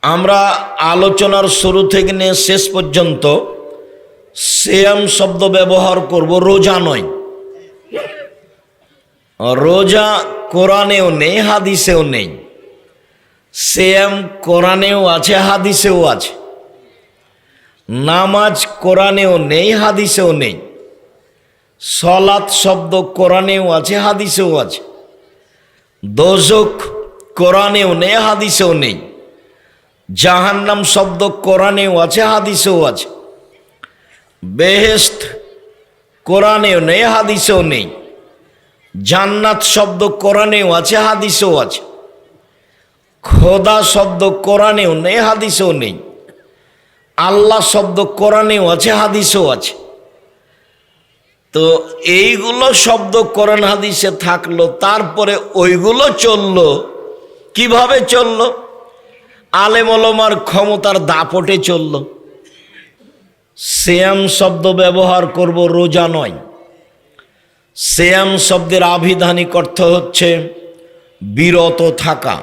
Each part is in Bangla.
আমরা আলোচনার শুরু থেকে নিয়ে শেষ পর্যন্ত সিয়াম শব্দ ব্যবহার করব, রোজা নয়। রোজা কোরআনেও নেই, হাদিসেও নেই। সিয়াম কোরআনেও আছে, হাদিসেও আছে। নামাজ কোরআনেও নেই, হাদিসেও নেই। সলাত শব্দ কোরআনেও আছে, হাদিসেও আছে। দোজখ কোরআনেও নেই, হাদিসেও নেই। জাহান্নাম শব্দ কোরআনেও আছে, হাদিসেও আছে। বেহেশত কোরআনেও নেই, হাদিসেও নেই। জান্নাত শব্দ কোরআনেও আছে, হাদিসেও আছে। খোদা শব্দ কোরআনেও নেই, হাদিসেও নেই। আল্লাহ শব্দ কোরআনেও আছে, হাদিসেও আছে। তো এইগুলো শব্দ কোরআন হাদিসে থাকলো, তারপরে ওইগুলো চললো। কিভাবে চললো? আলেম ওলামার ক্ষমতার দাপটে চললো। সিয়াম শব্দ ব্যবহার করব, রোজা নয়। সিয়াম শব্দের আভিধানিক অর্থ হচ্ছে বিরত থাকা।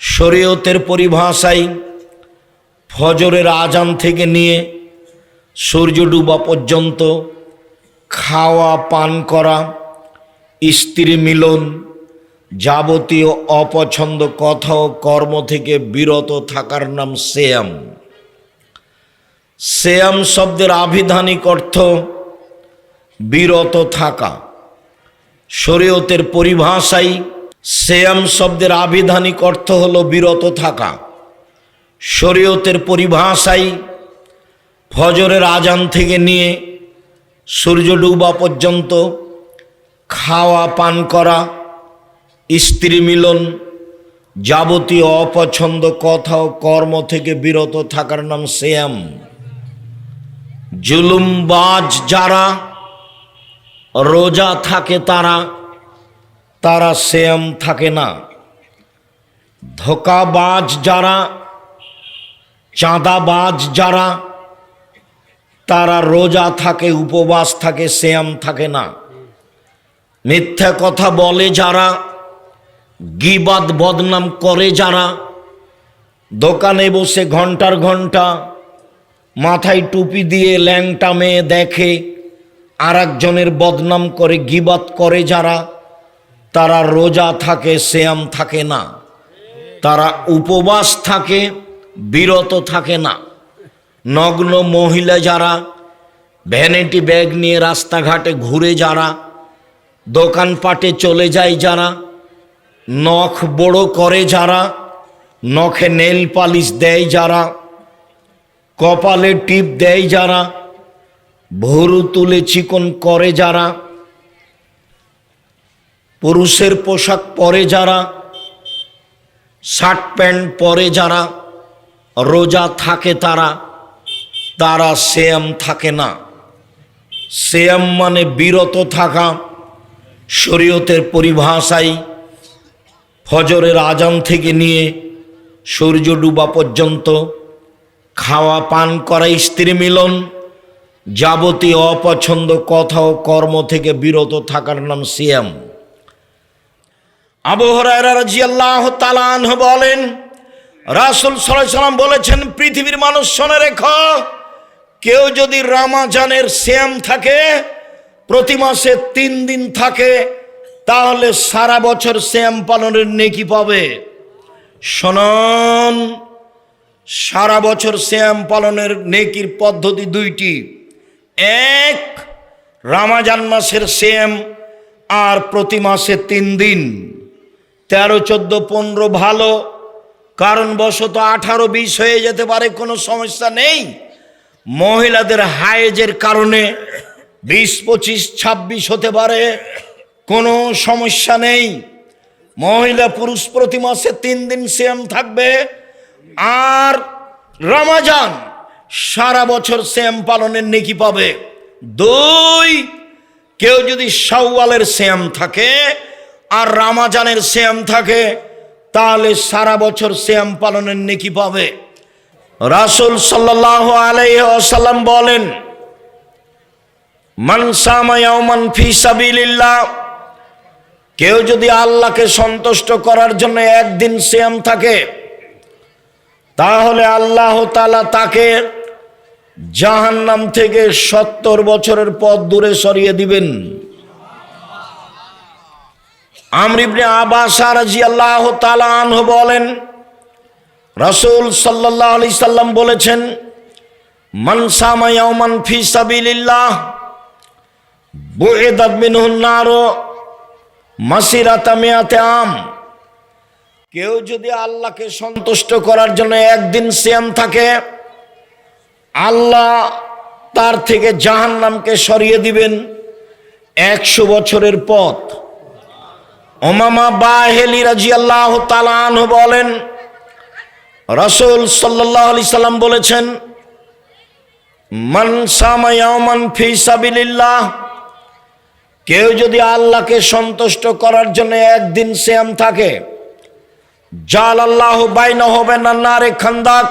শরীয়তের পরিভাষায় ফজরের আজান থেকে নিয়ে সূর্য ডুবা পর্যন্ত খাওয়া পান করা, স্ত্রী মিলন, যাবতীয় অপছন্দ কথা ও কর্ম থেকে বিরত থাকার নাম সিয়াম। সিয়াম শব্দের আভিধানিক অর্থ বিরত থাকা। শরীয়তের পরিভাষায় সিয়াম শব্দের আভিধানিক অর্থ হলো বিরত থাকা। শরীয়তের পরিভাষায় ফজরের আজান থেকে নিয়ে সূর্য ডুবা পর্যন্ত খাওয়া পান করা, স্ত্রী মিলন, যাবতীয় অপছন্দ কথা ও কর্ম থেকে বিরত থাকার নাম সিয়াম। জুলুমবাজ যারা রোজা থাকে তারা সিয়াম থাকে না। ধোঁকাবাজ যারা, চাঁদাবাজ যারা, তারা রোজা থাকে, উপবাস থাকে, সিয়াম থাকে না। মিথ্যা কথা বলে যারা, গীবাত বদনাম করে যারা, দোকানে বসে ঘন্টার ঘন্টা মাথায় টুপি দিয়ে ল্যাংটা মেয়ে দেখে আর একজনের বদনাম করে, গীবাত করে যারা, তারা রোজা থাকে, সিয়াম থাকে না। তারা উপবাস থাকে, বিরত থাকে না। নগ্ন মহিলা যারা, ভ্যানিটি ব্যাগ নিয়ে রাস্তাঘাটে ঘুরে যারা, দোকানপাটে চলে যায় যারা, নখ বড় করে যারা, নখে নেল পালিশ দেয় যারা, কপালে টিপ দেয় যারা, ভুরু তুলে চিকন করে যারা, পুরুষের পোশাক পরে যারা, শার্ট প্যান্ট পরে যারা রোজা থাকে, তারা সিয়াম থাকে না। সিয়াম মানে বিরত থাকা। শরীয়তের পরিভাষায় ফজরের আজান থেকে নিয়ে সূর্য ডুবা পর্যন্ত খাওয়া পান করা, স্ত্রী মিলন, যাবতীয় অপছন্দ কথা ও কর্ম থেকে বিরত থাকার নাম সিয়াম। আবু হুরায়রা রাদিয়াল্লাহু তাআলা আনহু বলেন, রাসূল সাল্লাল্লাহু আলাইহি ওয়াসাল্লাম বলেছেন, পৃথিবীর মানুষ শুনে রেখো, কেউ যদি রমজানের সিয়াম থাকে, প্রতি মাসে 3 দিন থাকে, তাহলে সারা বছর সিয়াম পালনের নেকি পাবে। শুনুন, সারা বছর সিয়াম পালনের নেকির পদ্ধতি দুইটি। এক, রমজান মাসের সিয়াম, আর প্রতি মাসে 3 দিন। 13, 14, 15 ভালো, কারণ বশত 18, 20 হয়ে যেতে পারে, কোনো সমস্যা নেই। মহিলাদের হায়েজের কারণে 20, 25, 26 হতে পারে, কোনো সমস্যা নেই। মহিলা পুরুষ প্রতি মাসে 3 দিন সিয়াম থাকবে। আর রমজান সারা বছর সিয়াম পালনের নেকি পাবে। 2, কেউ যদি শাওয়ালের সিয়াম থাকে আর রমজানের সিয়াম থাকে, তাহলে সারা বছর সিয়াম পালনের নেকি পাবে। রাসূল সাল্লাল্লাহু আলাইহি ওয়াসাল্লাম বলেন, মান সামা ইয়াওমান ফি সাবিলিল্লাহ, কেউ যদি আল্লাহকে সন্তুষ্ট করার জন্য একদিন সিয়াম থাকে, তাহলে আল্লাহ তাআলা তাকে জাহান্নাম থেকে 70 বছরের পথ দূরে সরিয়ে দিবেন। আমর ইবনে আব্বাস রাদিয়াল্লাহু তাআলা আনহু বলেন, রাসূল সাল্লাল্লাহু আলাইহি সাল্লাম বলেছেন, মান সামা ইয়াওমান ফি সাবিলিল্লাহ বুইদাত মিনহুন নার মাসিরাতা মিয়াতে আম। কেউ যদি আল্লাহকে সন্তুষ্ট করার জন্য একদিন সিয়াম থাকে, আল্লাহ তার থেকে জাহান্নামকে সরিয়ে দিবেন 100 বছরের পথ। উমামা বাহিলি রাদিয়াল্লাহু তাআলা আনহু বলেন, রাসূল সাল্লাল্লাহু আলাইহি সাল্লাম বলেছেন, মান সামা ইয়াওমান ফি সাবিলিল্লাহ, কেউ যদি আল্লাহকে সন্তুষ্ট করার জন্য একদিন সিয়াম থাকে, জালাল্লাহু বাইনাহু ওয়া বাইনান নারি খান্দাক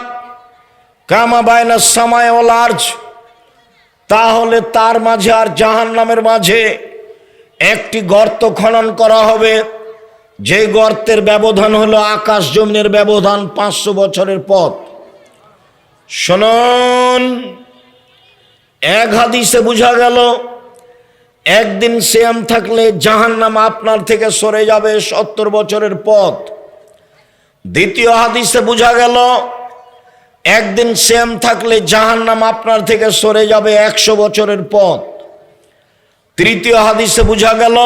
কামা বাইনাস সামাই ওয়াল আরজ, তাহলে তার মাঝে আর জাহান্নামের মাঝে একটি গর্ত খনন করা হবে, যে গর্তের ব্যবধান হলো আকাশ জমিনের ব্যবধান 500 বছরের পথ। শুনুন, এক হাদিসে বোঝা গেল একদিন সিয়াম থাকলে জাহান্নাম আপনার থেকে সরে যাবে 70 বছরের পথ। দ্বিতীয় হাদিসে বোঝা গেল একদিন সিয়াম থাকলে জাহান্নাম আপনার থেকে সরে যাবে 100 বছরের পথ। তৃতীয় হাদিসে বোঝা গেল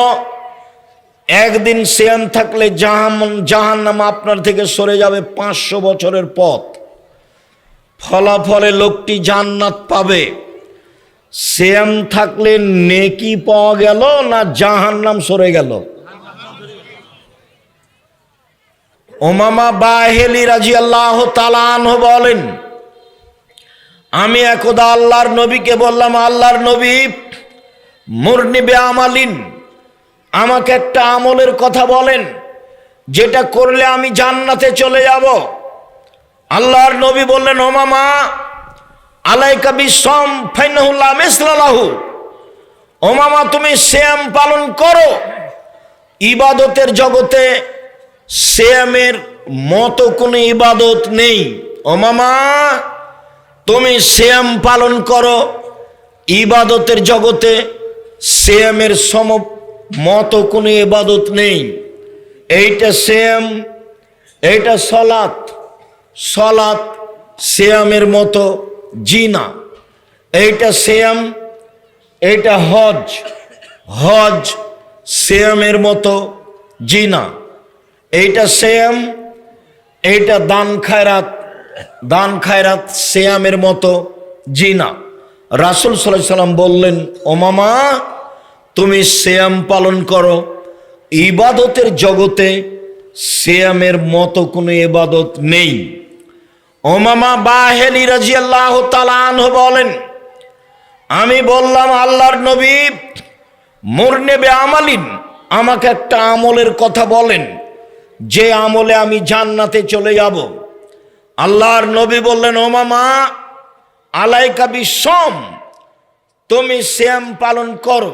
একদিন সিয়াম থাকলে জাহান্নাম আপনার থেকে সরে যাবে 500 বছরের পথ। ফলাফলে লোকটি জান্নাত পাবে। সিয়াম থাকলে নেকি পাওয়া গেল না জাহান্নাম সরে গেল? উমামা বাহিলি রাদিয়াল্লাহু তাআলা আনহু বলেন, আমি একদা আল্লাহর নবীকে বললাম, আল্লাহর নবী, মুরনি বিআমালিন, আমাকে একটা আমলের কথা বলেন যেটা করলে আমি জান্নাতে চলে যাব। আল্লাহর নবী বললেন, উমামা আলাইকা বিসম ফাইনাহু লা মিসলা লাহু, উমামা তুমি সিয়াম পালন করো। ইবাদতের জগতে সিয়ামের মতো কোনো ইবাদত নেই। উমামা তুমি সিয়াম পালন করো, ইবাদতের জগতে সিয়ামের সম মতো কোনো ইবাদত নেই। এইটা সিয়াম, এইটা সালাত, সালাত সিয়ামের মতো জিনা। এইটা সিয়াম, এইটা হজ, হজ সিয়ামের মতো জিনা। এইটা সিয়াম, এইটা দান খায়রাত, দান খায়রাত সিয়ামের মতো জিনা। রাসূল সাল্লাল্লাহু আলাইহি সাল্লাম বললেন, উমামা তুমি সিয়াম পালন করো, ইবাদতের জগতে সিয়ামের মতো কোনো ইবাদত নেই। উমামা বাহিলি রাদিয়াল্লাহু তাআলা আনহু বলেন, আমি বললাম, আল্লাহর নবী, মুরনি বিআমালিন, আমাকে একটা আমলের কথা বলেন যে আমলে আমি জান্নাতে চলে যাব। আল্লাহর নবী বললেন, উমামা আলাইকা বিসম, তুমি সিয়াম পালন করো।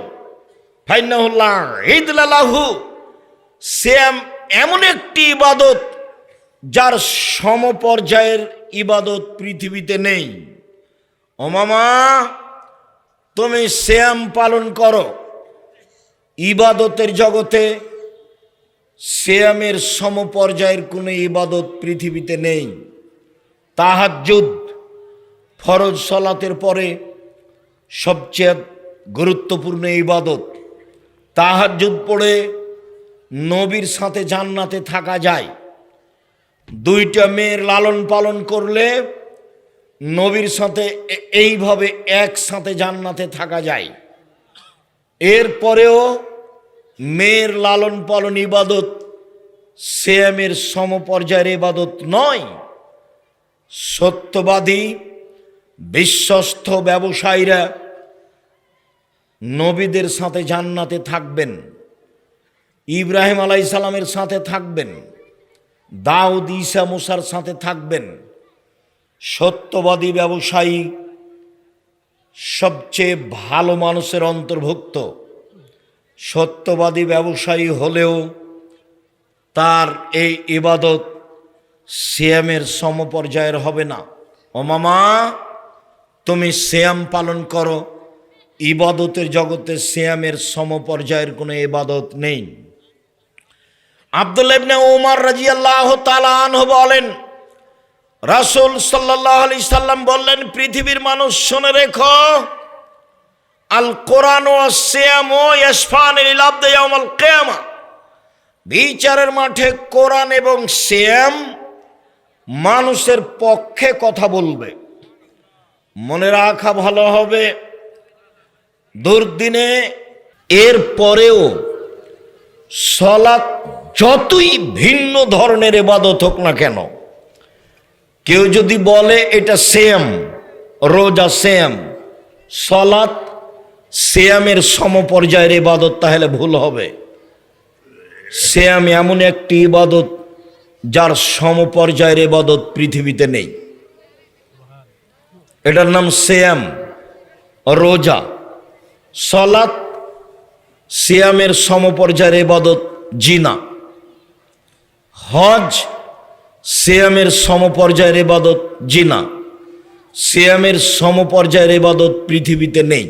ফাইনাহু লা ইদলা লাহু, সিয়াম এমন একটি ইবাদত যার সমপর্যায়ের ইবাদত পৃথিবীতে নেই। উমামা তুমি সিয়াম পালন করো, ইবাদতের জগতে সিয়ামের সমপর্যায়ের কোনো ইবাদত পৃথিবীতে নেই। তাহাজ্জুদ ফরজ সালাতের পরে সবচেয়ে গুরুত্বপূর্ণ ইবাদত। তাহাজ্জুদ পড়ে নবীর সাথে জান্নাতে থাকা যায়। 2টা মেয়ের লালন পালন করলে নবীর সাথে এইভাবে একসাথে জান্নাতে থাকা যায়। এরপরেও মেয়ের লালন পালন ইবাদত সিয়ামের সমপর্যায়ের ইবাদত নয়। সত্যবাদী বিশ্বস্ত ব্যবসায়ীরা নবীদের সাথে জান্নাতে থাকবেন, ইব্রাহিম আলাইহিস সালামের সাথে থাকবেন, দাউদ ঈসা মুসার সাথে থাকবেন। সত্যবাদী ব্যবসায়ী সবচেয়ে ভালো মানুষের অন্তর্ভুক্ত। সত্যবাদী ব্যবসায়ী হলেও তার এই ইবাদত সিয়ামের সমপর্যায়ের হবে না। ও মামা, তুমি সিয়াম পালন করো, ইবাদতের জগতে সিয়ামের সমপর্যায়ের কোনো ইবাদত নেই। আব্দুল্লাহ ইবনে উমর রাদিয়াল্লাহু তাআলা আনহু বলেন, রাসূল সাল্লাল্লাহু আলাইহি সাল্লাম বললেন, পৃথিবীর মানুষ শুনে রেখো, আল কোরআন ওয়াস সিয়াম ইয়াশফান লিল আবদি ইয়াউমাল কিয়ামা। বিচারের মাঠে কোরআন এবং সিয়াম মানুষের পক্ষে কথা বলবে। মনে রাখা ভালো হবে, দুর্দিনে এর পরেও সালাত যতই ভিন্ন ধরনের ইবাদত হোক না কেন, কেউ যদি বলে এটা সিয়াম, রোজা সিয়াম, সালাত সিয়ামের সমপর্যায়ের ইবাদত, তাহলে ভুল হবে। সিয়াম এমন একটি ইবাদত যার সমপর্যায়ের ইবাদত পৃথিবীতে নেই। এটার নাম সিয়াম, রোজা। সালাত সিয়ামের সমপর্যায়ের ইবাদত জিনা। হজ সিয়ামের সমপর্যায়ের ইবাদত জিনা। সিয়ামের সমপর্যায়ের ইবাদত পৃথিবীতে নেই।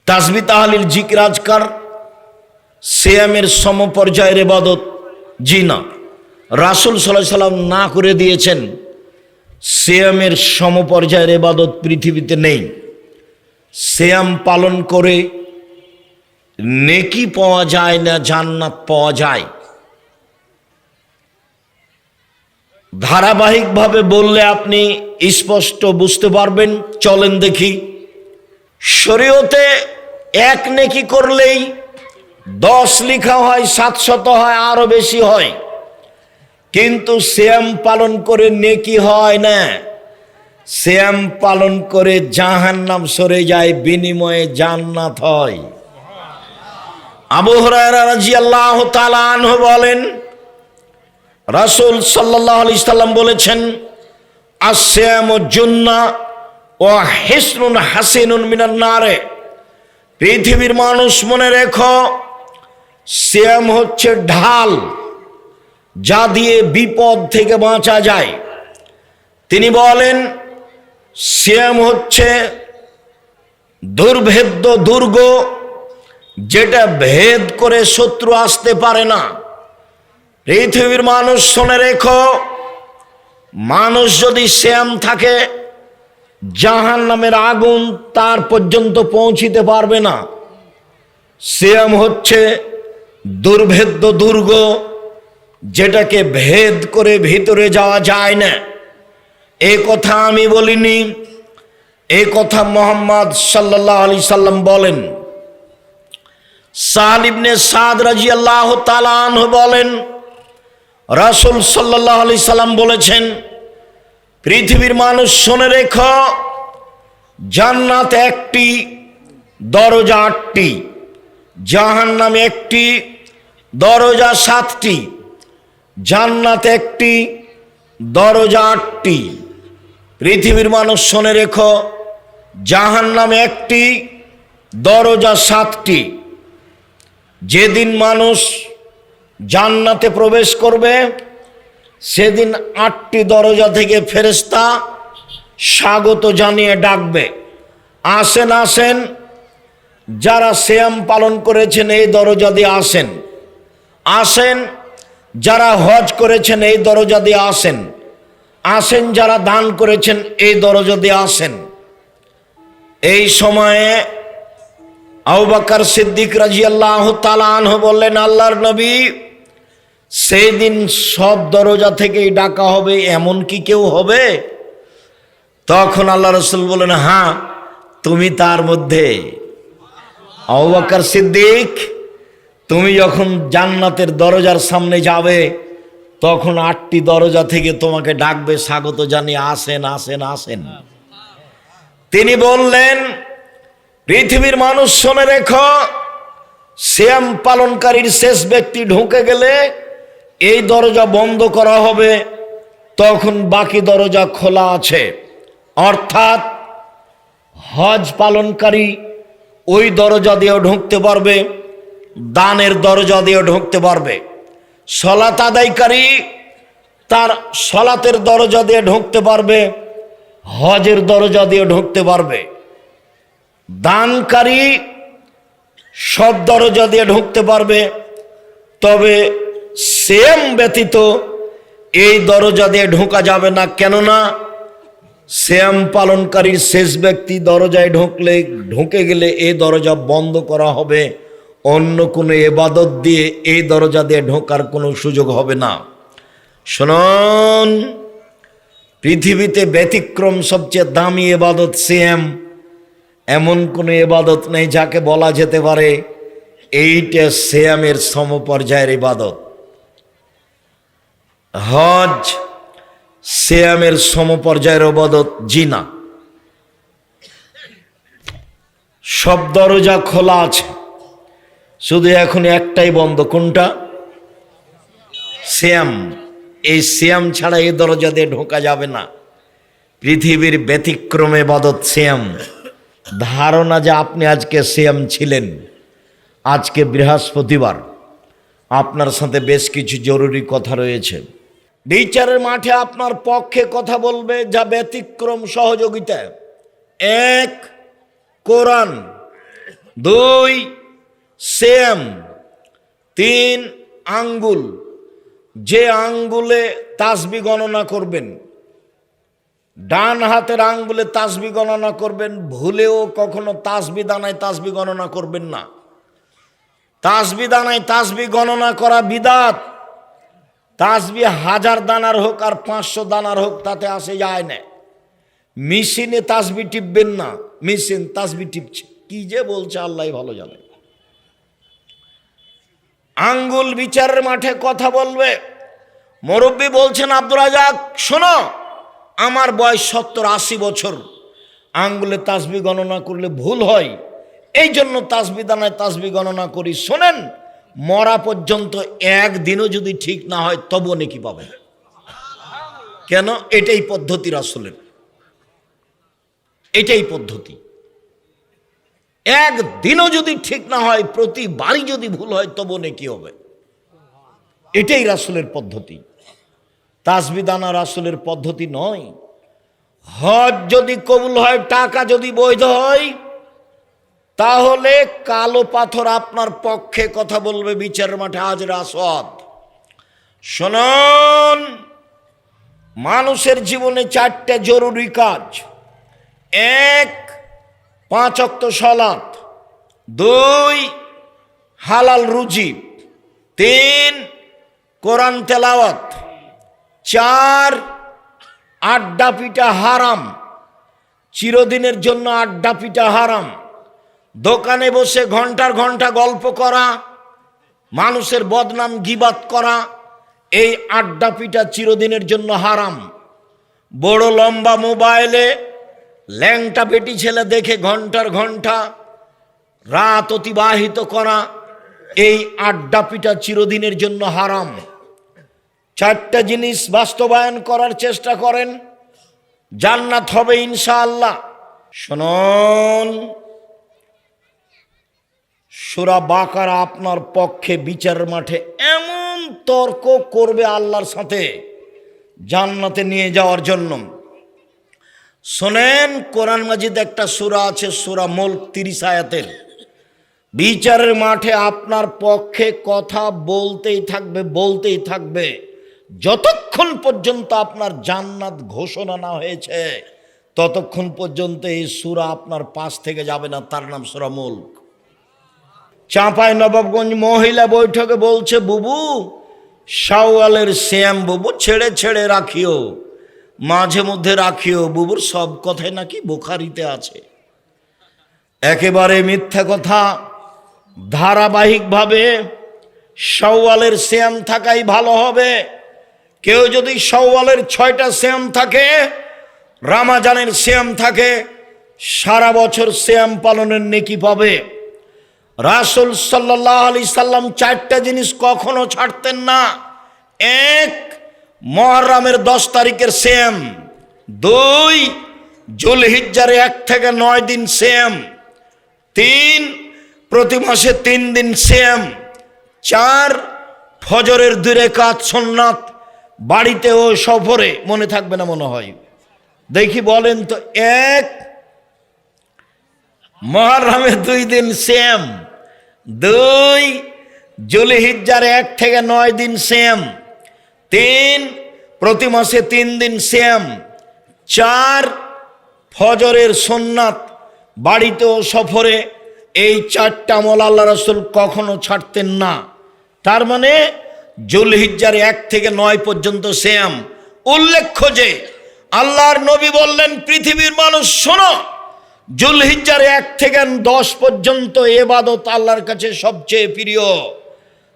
তাসবিহ তাহলিল জিকির আজকার সিয়ামের সমপর্যায়ের ইবাদত জিনা। রাসূল সাল্লাল্লাহু আলাইহি সাল্লাম না করে দিয়েছেন, সিয়ামের সমপর্যায়ের ইবাদত পৃথিবীতে নেই। সিয়াম পালন করে নেকি পাওয়া যায় না, জান্নাত পাওয়া যায়। ধারাবাহিকভাবে বললে আপনি স্পষ্ট বুঝতে পারবেন। চলেন দেখি। শরীয়তে এক নেকি করলেই 10 লেখা হয়, 700 হয়, আরো বেশি হয়। কিন্তু সিয়াম পালন করে নেকি হয় না, সিয়াম পালন করে জাহান্নাম সরে যায়, বিনিময়ে জান্নাত হয়। আবু হুরায়রা রাদিয়াল্লাহু তাআলা আনহু বলেন, রাসূল সাল্লাল্লাহু আলাইহি সাল্লাম বলেছেন, আস-সিয়ামু জুন্নাহ ওয়া হিসনুন হাসিনুন মিনান নারে। পৃথিবীর মানুষ মনে রেখো, সিয়াম হচ্ছে ঢাল, যা দিয়ে বিপদ থেকে বাঁচা যায়। তিনি বলেন, সিয়াম হচ্ছে দুর্ভেদ্য দুর্গ, যেটা ভেদ করে শত্রু আসতে পারে না। পৃথিবীর মানুষ শুনে রেখো, মানুষ যদি সিয়াম থাকে, জাহান্নামের আগুন তার পর্যন্ত পৌঁছিতে পারবে না। সিয়াম হচ্ছে দুর্ভেদ্য দুর্গ, যেটাকে ভেদ করে ভিতরে যাওয়া যায় না। এই কথা আমি বলিনি, এই কথা মুহাম্মদ সাল্লাল্লাহু আলাইহি সাল্লাম বলেন। সাহল ইবনে সাদ রাদিয়াল্লাহু তাআলা আনহু বলেন, রাসূল সাল্লাল্লাহু আলাইহি সাল্লাম বলেছেন, পৃথিবীর মানুষ শুনে রেখো, জান্নাত একটি, দরজা 8টি, জাহান্নাম একটি, দরজা 7টি। জান্নাত একটি, দরজা 8টি। পৃথিবীর মানুষ শুনে রেখো, জাহান্নাম একটি, দরজা 7টি। যেদিন মানুষ জান্নাতে প্রবেশ করবে, সেদিন 8টি দরজা থেকে ফেরেশতা স্বাগত জানিয়ে ডাকবে, আসেন আসেন, যারা সিয়াম পালন করেছেন এই দরজা দিয়ে আসেন। আসেন যারা হজ করেছেন এই দরজা দিয়ে আসেন। আসেন যারা দান করেছেন এই দরজা দিয়ে আসেন। এই সময়ে আবু বকর সিদ্দিক রাদিয়াল্লাহু তাআলা আনহু বললেন, আল্লাহর নবী, সেই দিন সব দরজা থেকেই ডাকা হবে, এমন কি কেউ হবে? তখন আল্লাহ রাসূল বলেন, হ্যাঁ, তুমি তার মধ্যে। আবু বকর সিদ্দিক, তুমি যখন জান্নাতের দরজার সামনে যাবে, তখন 8টি দরজা থেকে তোমাকে ডাকবে, স্বাগত জানিয়ে আসেন আসেন আসেন। তিনি বললেন, পৃথিবীর মানুষ শুনে রেখো, সিয়াম পালনকারীর শেষ ব্যক্তি ঢুকে গেলে এই দরজা বন্ধ করা হবে, তখন বাকি দরজা খোলা আছে। অর্থাৎ হজ পালনকারী ওই দরজা দিয়েও ঢুকতে পারবে, দানের দরজা দিয়েও ঢুকতে পারবে। সলাত আদায়কারী তার সলাতের দরজা দিয়ে ঢুকতে পারবে, হজের দরজা দিয়ে ঢুকতে পারবে। দানকারী সব দরজা দিয়ে ঢুকতে পারবে, তবে সিয়াম ব্যতীত এই দরজা দিয়ে ঢোকা যাবে না। কেননা সিয়াম পালনকারীর শেষ ব্যক্তি দরজায় ঢুকে গেলে এই দরজা বন্ধ করা হবে, অন্য কোনো ইবাদত দিয়ে এই দরজা দিয়ে ঢোকার কোনো সুযোগ হবে না। শুনুন, পৃথিবীতে ব্যতিক্রম সবচেয়ে দামি ইবাদত সিয়াম। এমন কোনো ইবাদত নেই যাকে বলা যেতে পারে এইটা সিয়ামের সমপর্যায়ের ইবাদত। হজ সিয়ামের সমপর্যায়ের ইবাদত জি না। সব দরজা খোলা আছে, শুধু এখন একটাই বন্ধ। কোনটা? সিয়াম। এই সিয়াম ছাড়া এই দরজা দিয়ে ঢোকা যাবে না। পৃথিবীর ব্যতিক্রমে ইবাদত সিয়াম। ধারণা যে আপনি আজকে সিয়াম ছিলেন, আজকে বৃহস্পতিবার, আপনার সাথে বেশ কিছু জরুরি কথা রয়েছে। বিচারের মাঠে আপনার পক্ষে কথা বলবে যা ব্যতিক্রম সহযোগিতা। 1 কোরআন, 2 সিয়াম, 3 আঙ্গুল। যে আঙ্গুলে তাসবি গণনা করবেন, ডান হাতের আঙ্গুলে তাসবি গণনা করবেন, ভুলেও কখনো তাসবি দানায় তাসবি গণনা করবেন না। তাসবি দানায় তাসবি গণনা করা বিদাত। তাসবি 1000 দানার হোক আর 500 দানার হোক, তাতে আসে যায় না। মেশিনে তাসবি টিপবেন না, মেশিন তাসবি টিপছে। কি যে বলছে আল্লাহ ভালো জানে। আঙ্গুল বিচারের মাঠে কথা বলবে। মুরব্বী বলছেন, আব্দুর রাজাক শোনো, আমার বয়স 70-80 বছর, আঙ্গুলে তাসবি গণনা করলে ভুল হয়, এই জন্য তাসবি দানায় তাসবি গণনা করি। শোনেন, মরা পর্যন্ত একদিনও যদি ঠিক না হয় তবুও নেকি পাবেন। কেন? এটাই পদ্ধতি রাসূলের, এটাই পদ্ধতি। একদিনও যদি ঠিক না হয়, প্রতিবারই যদি ভুল হয় তবুও নেকি হবে। এটাই রাসূলের পদ্ধতি। তাসবি দানা রাসূলের পদ্ধতি নয়। হজ যদি কবুল হয়, টাকা যদি বৈধ হয়, তাহলে কালো পাথর আপনার পক্ষে কথা বলবে বিচারের মাঠে হাজর আসওয়াদ। শুনুন, মানুষের জীবনে 4টে জরুরি কাজ। 1 5 ওয়াক্ত সালাত, 2 হালাল রুজি, 3 কোরআন তেলাওয়াত, 4 আড্ডা পিটা হারাম। চিরদিনের জন্য আড্ডা পিটা হারাম। দোকানে বসে ঘন্টার ঘন্টা গল্প করা, মানুষের বদনাম গীবাত করা, এই আড্ডা পিটা চিরদিনের জন্য হারাম। বড় লম্বা মোবাইলে ল্যাংটা বেটি ছেলে দেখে ঘন্টার ঘন্টা রাত অতিবাহিত করা, এই আড্ডা পিটা চিরদিনের জন্য হারাম। 4টা জিনিস বাস্তবায়ন করার চেষ্টা করেন, জান্নাত হবে ইনশাআল্লাহ। শুনুন, সূরা বাকারা আপনার পক্ষে বিচারের মাঠে এমন তর্ক করবে আল্লাহর সাথে জান্নাতে নিয়ে যাওয়ার জন্য। শোনেন, কোরআন মাজিদ একটা সূরা আছে, সূরা মুলক 30 আয়াতের। বিচারের মাঠে আপনার পক্ষে কথা বলতেই থাকবে, বলতেই থাকবে, যতক্ষণ পর্যন্ত আপনার জান্নাত ঘোষণা না হয়েছে ততক্ষণ পর্যন্ত এই সূরা আপনার পাশ থেকে যাবে না। তার নাম সূরা মুলক। চাঁপাই নবাবগঞ্জ মহিলা বৈঠকে বলছে, বুবু শাওয়ালের সিয়াম বুবু ছেড়ে ছেড়ে রাখিও, মাঝে মধ্যে রাখিও। বুবুর সব কথাই নাকি বুখারীতে আছে। একেবারে মিথ্যা কথা। ধারাবাহিকভাবে শাওয়ালের সিয়াম থাকাই ভালো হবে। কেউ যদি শাওয়ালের 6টা সিয়াম থাকে, রমজানের সিয়াম থাকে, সারা বছর সিয়াম পালনের নেকি পাবে। রাসূল সাল্লাল্লাহু আলাইহি সাল্লাম 4টা জিনিস কখনো ছাড়তেন না। 1 মুহররমের 10 তারিখের সিয়াম, 2 যুলহিজ্জার 1 থেকে 9 দিন সিয়াম, 3 প্রতি মাসে 3 দিন সিয়াম, 4 ফজরের 2 রাকাত সুন্নাত, বাড়িতে ও সফরে। মনে থাকবে না মনে হয়, দেখি বলেন তো। 1 মুহররমের 2 দিন সেম, 2 জুলহিজ্জার 1 থেকে 9 দিন সেম, 3 প্রতি মাসে 3 দিন সেম, 4 ফজরের সুন্নাত বাড়িতে ও সফরে। এই 4টা আমল আল্লাহ রাসূল কখনো ছাড়তেন না। তার মানে জুলহিজ্জার 1 থেকে 9 পর্যন্ত সেম। উল্লেখ্য যে আল্লাহর নবী বললেন, পৃথিবীর মানুষ শোনো, জুলহিজ্জার 1 থেকে 10 পর্যন্ত ইবাদত আল্লাহর কাছে সবচেয়ে প্রিয়।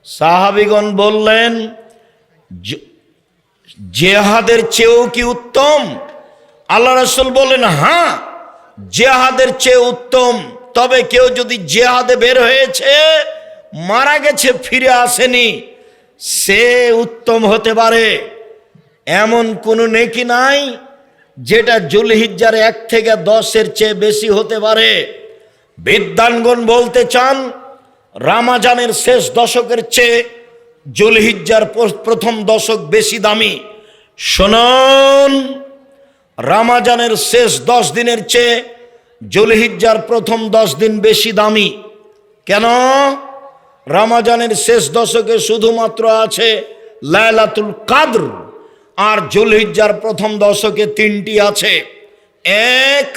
সাহাবীগণ বললেন, জিহাদের চেয়েও কি উত্তম? আল্লাহ রাসূল বললেন, হ্যাঁ, জিহাদের চেয়ে উত্তম। তবে কেউ যদি জিহাদে বের হয়েছে, মারা গেছে, ফিরে আসেনি, সে উত্তম হতে পারে। এমন কোনো নেকি নাই যেটা জুলহিজ্জার 1 থেকে 10-এর চেয়ে বেশি হতে পারে। বিদ্বানগণ বলতে চান, রমজানের শেষ দশকের চেয়ে জুলহিজ্জার প্রথম দশক বেশি দামি। শুনুন, রমজানের শেষ 10 দিনের চেয়ে জুলহিজ্জার প্রথম 10 দিন বেশি দামি। কেন? রমজানের শেষ দশকে শুধুমাত্র আছে লাইলাতুল কদর, আর জুলহিজ্জার প্রথম দশকে 3টি আছে। 1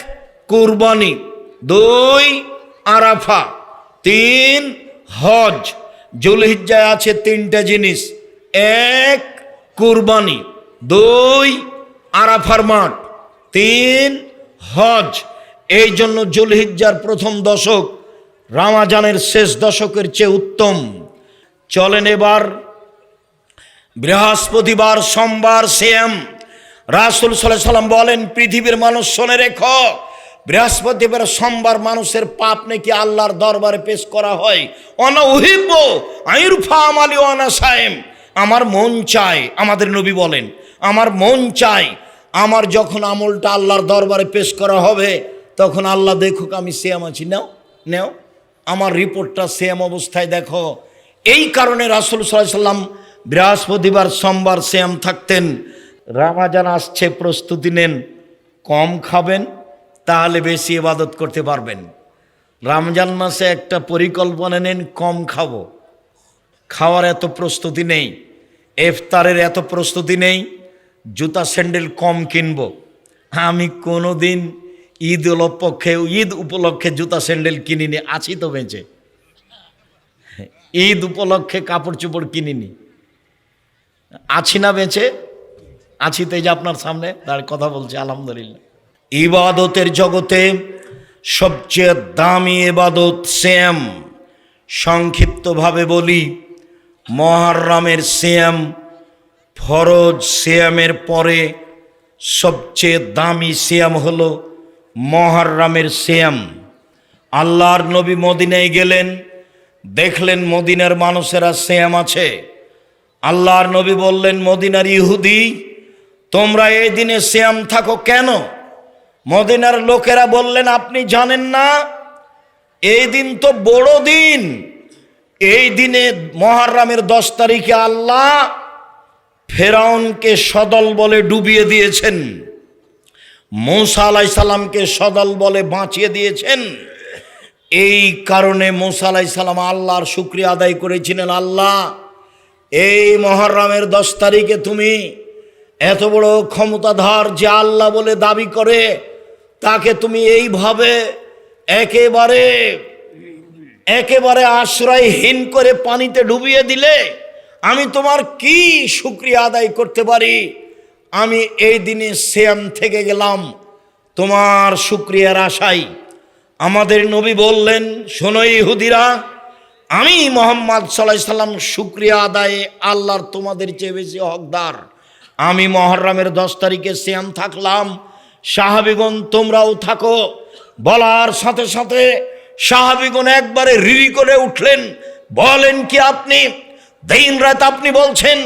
কুরবানি, 2 আরাফা, 3 হজ। জুলহিজ্জায় আছে 3টে জিনিস, 1 কুরবানি, 2 আরাফার মাঠ, 3 হজ। এই জন্য জুলহিজ্জার প্রথম দশক রমজানের শেষ দশকের চেয়ে উত্তম। চলেন এবার বৃহস্পতিবার, সোমবার সিয়াম। রাসূল সাল্লাল্লাহু আলাইহি সাল্লাম বলেন, পৃথিবীর মানুষ শুনে রেখো, বৃহস্পতিবার সোমবার মানুষের পাপ নাকি আল্লাহর দরবারে পেশ করা হয়। অনা উহিব্বু আইরফা আমালি ওয়ানা সায়েম। আমার মন চায়, আমাদের নবী বলেন, আমার মন চায় আমার যখন আমলটা আল্লাহর দরবারে পেশ করা হবে, তখন আল্লাহ দেখুক আমি সিয়াম আছি। নাও নাও আমার রিপোর্টটা সিয়াম অবস্থায় দেখো। এই কারণে রাসূল সাল্লাল্লাহু আলাইহি সাল্লাম বৃহস্পতিবার সোমবার সিয়াম থাকতেন। রমজান আসছে, প্রস্তুতি নেন, কম খাবেন, তাহলে বেশি ইবাদত করতে পারবেন। রমজান মাসে একটা পরিকল্পনা নেন, কম খাবো। খাওয়ার এত প্রস্তুতি নেই, ইফতারের এত প্রস্তুতি নেই, জুতা স্যান্ডেল কম কিনবো। আমি কোনো দিন ঈদ উপলক্ষে জুতা স্যান্ডেল কিনিনি, আছি তো বেঁচে। ঈদ উপলক্ষে কাপড় চোপড় কিনিনি, আছি না বেঁচে? আছি তো, এই যে আপনার সামনে তার কথা বলছি, আলহামদুলিল্লাহ। ইবাদতের জগতে সবচেয়ে দামি ইবাদত সিয়াম। সংক্ষিপ্তভাবে বলি, মুহররমের সিয়াম ফরজ সিয়ামের পরে সবচেয়ে দামি সিয়াম হলো মুহররমের সিয়াম। আল্লাহর নবী মদিনায় গেলেন, দেখলেন মদিনার মানুষেরা সিয়াম আছে। আল্লাহর নবী বললেন, মদিনার ইহুদি, তোমরা এই দিনে সিয়াম থাকো কেন? মদিনার লোকেরা বললেন, আপনি জানেন না এই দিন তো বড় দিন। এই দিনে মুহররমের 10 তারিখে আল্লাহ ফেরাউনকে সদল বলে ডুবিয়ে দিয়েছেন, মূসা আলাইহিস সালামকে সদল বলে বাঁচিয়ে দিয়েছেন। এই কারণে মূসা আলাইহিস সালাম আল্লাহর শুকরিয়া আদায় করেছিলেন, আল্লাহ এই মুহররমের 10 তারিখে তুমি এত বড় ক্ষমতাধর যে আল্লাহ বলে দাবি করে, তাকে তুমি এইভাবে একেবারে আশ্রয়হীন করে পানিতে ডুবিয়ে দিলে, আমি তোমার কি শুকরিয়া আদায় করতে পারি? আমি এই দিনে সিয়াম থেকে গেলাম তোমার শুকরিয়ার আশায়। আমাদের নবী বললেন, শোনো ইহুদিরা, আমি মুহাম্মদ সাল্লাল্লাহু আলাইহি সাল্লাম শুকরিয়া আদায়ে আল্লাহর তোমাদের চেয়ে বেশি হকদার। আমি মুহররমের 10 তারিখে সিয়াম থাকলাম, সাহাবীগণ তোমরাও থাকো। বলার সাথে সাথে সাহাবীগণ একবারে রিরি করে উঠলেন, বলেন কি আপনি? দিন রাত আপনি বলছেন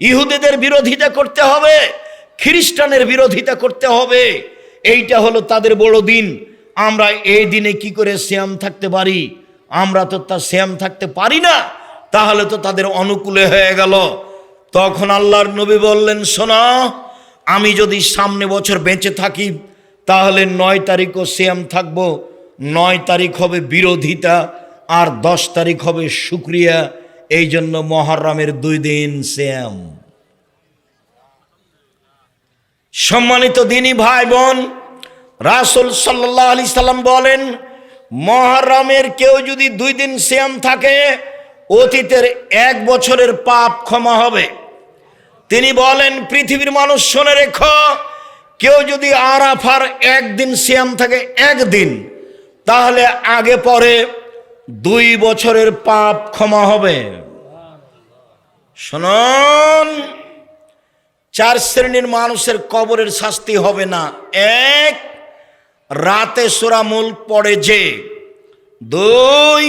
ইহুদিদের বিরোধিতা করতে হবে, খ্রিস্টানের বিরোধিতা করতে হবে, এইটা হলো তাদের বড় দিন। আমরা এই দিনে কি করে সিয়াম থাকতে পারি? আমরা তো তা সিয়াম থাকতে পারি না। তাহলে তো তাদের অনুকূলে হয়ে গেল। তখন আল্লাহর নবী বললেন, শোনো, আমি যদি সামনে বছর বেঁচে থাকি তাহলে 9 তারিখও সিয়াম থাকবো। 9 তারিখ হবে বিরোধিতা আর 10 তারিখ হবে শুকরিয়া। এই জন্য মুহররমের 2 দিন সিয়াম। সম্মানিত দিনী ভাই বোন, রাসূল সাল্লাল্লাহু আলাইহি সাল্লাম বলেন, মুহররমের কেউ যদি 2 দিন সিয়াম থাকে অতীতের 1 বছরের পাপ ক্ষমা হবে। তিনি বলেন, পৃথিবীর মানুষ শুনে রেখো, কেউ যদি আরাফার 1 দিন সিয়াম থাকে 1 দিন, তাহলে আগে পরে 2 বছরের পাপ ক্ষমা হবে। শুনুন, 4 শ্রেণীর মানুষের কবরের শাস্তি হবে না। 1, রাতে সূরা মুলক পড়ে যে। 2,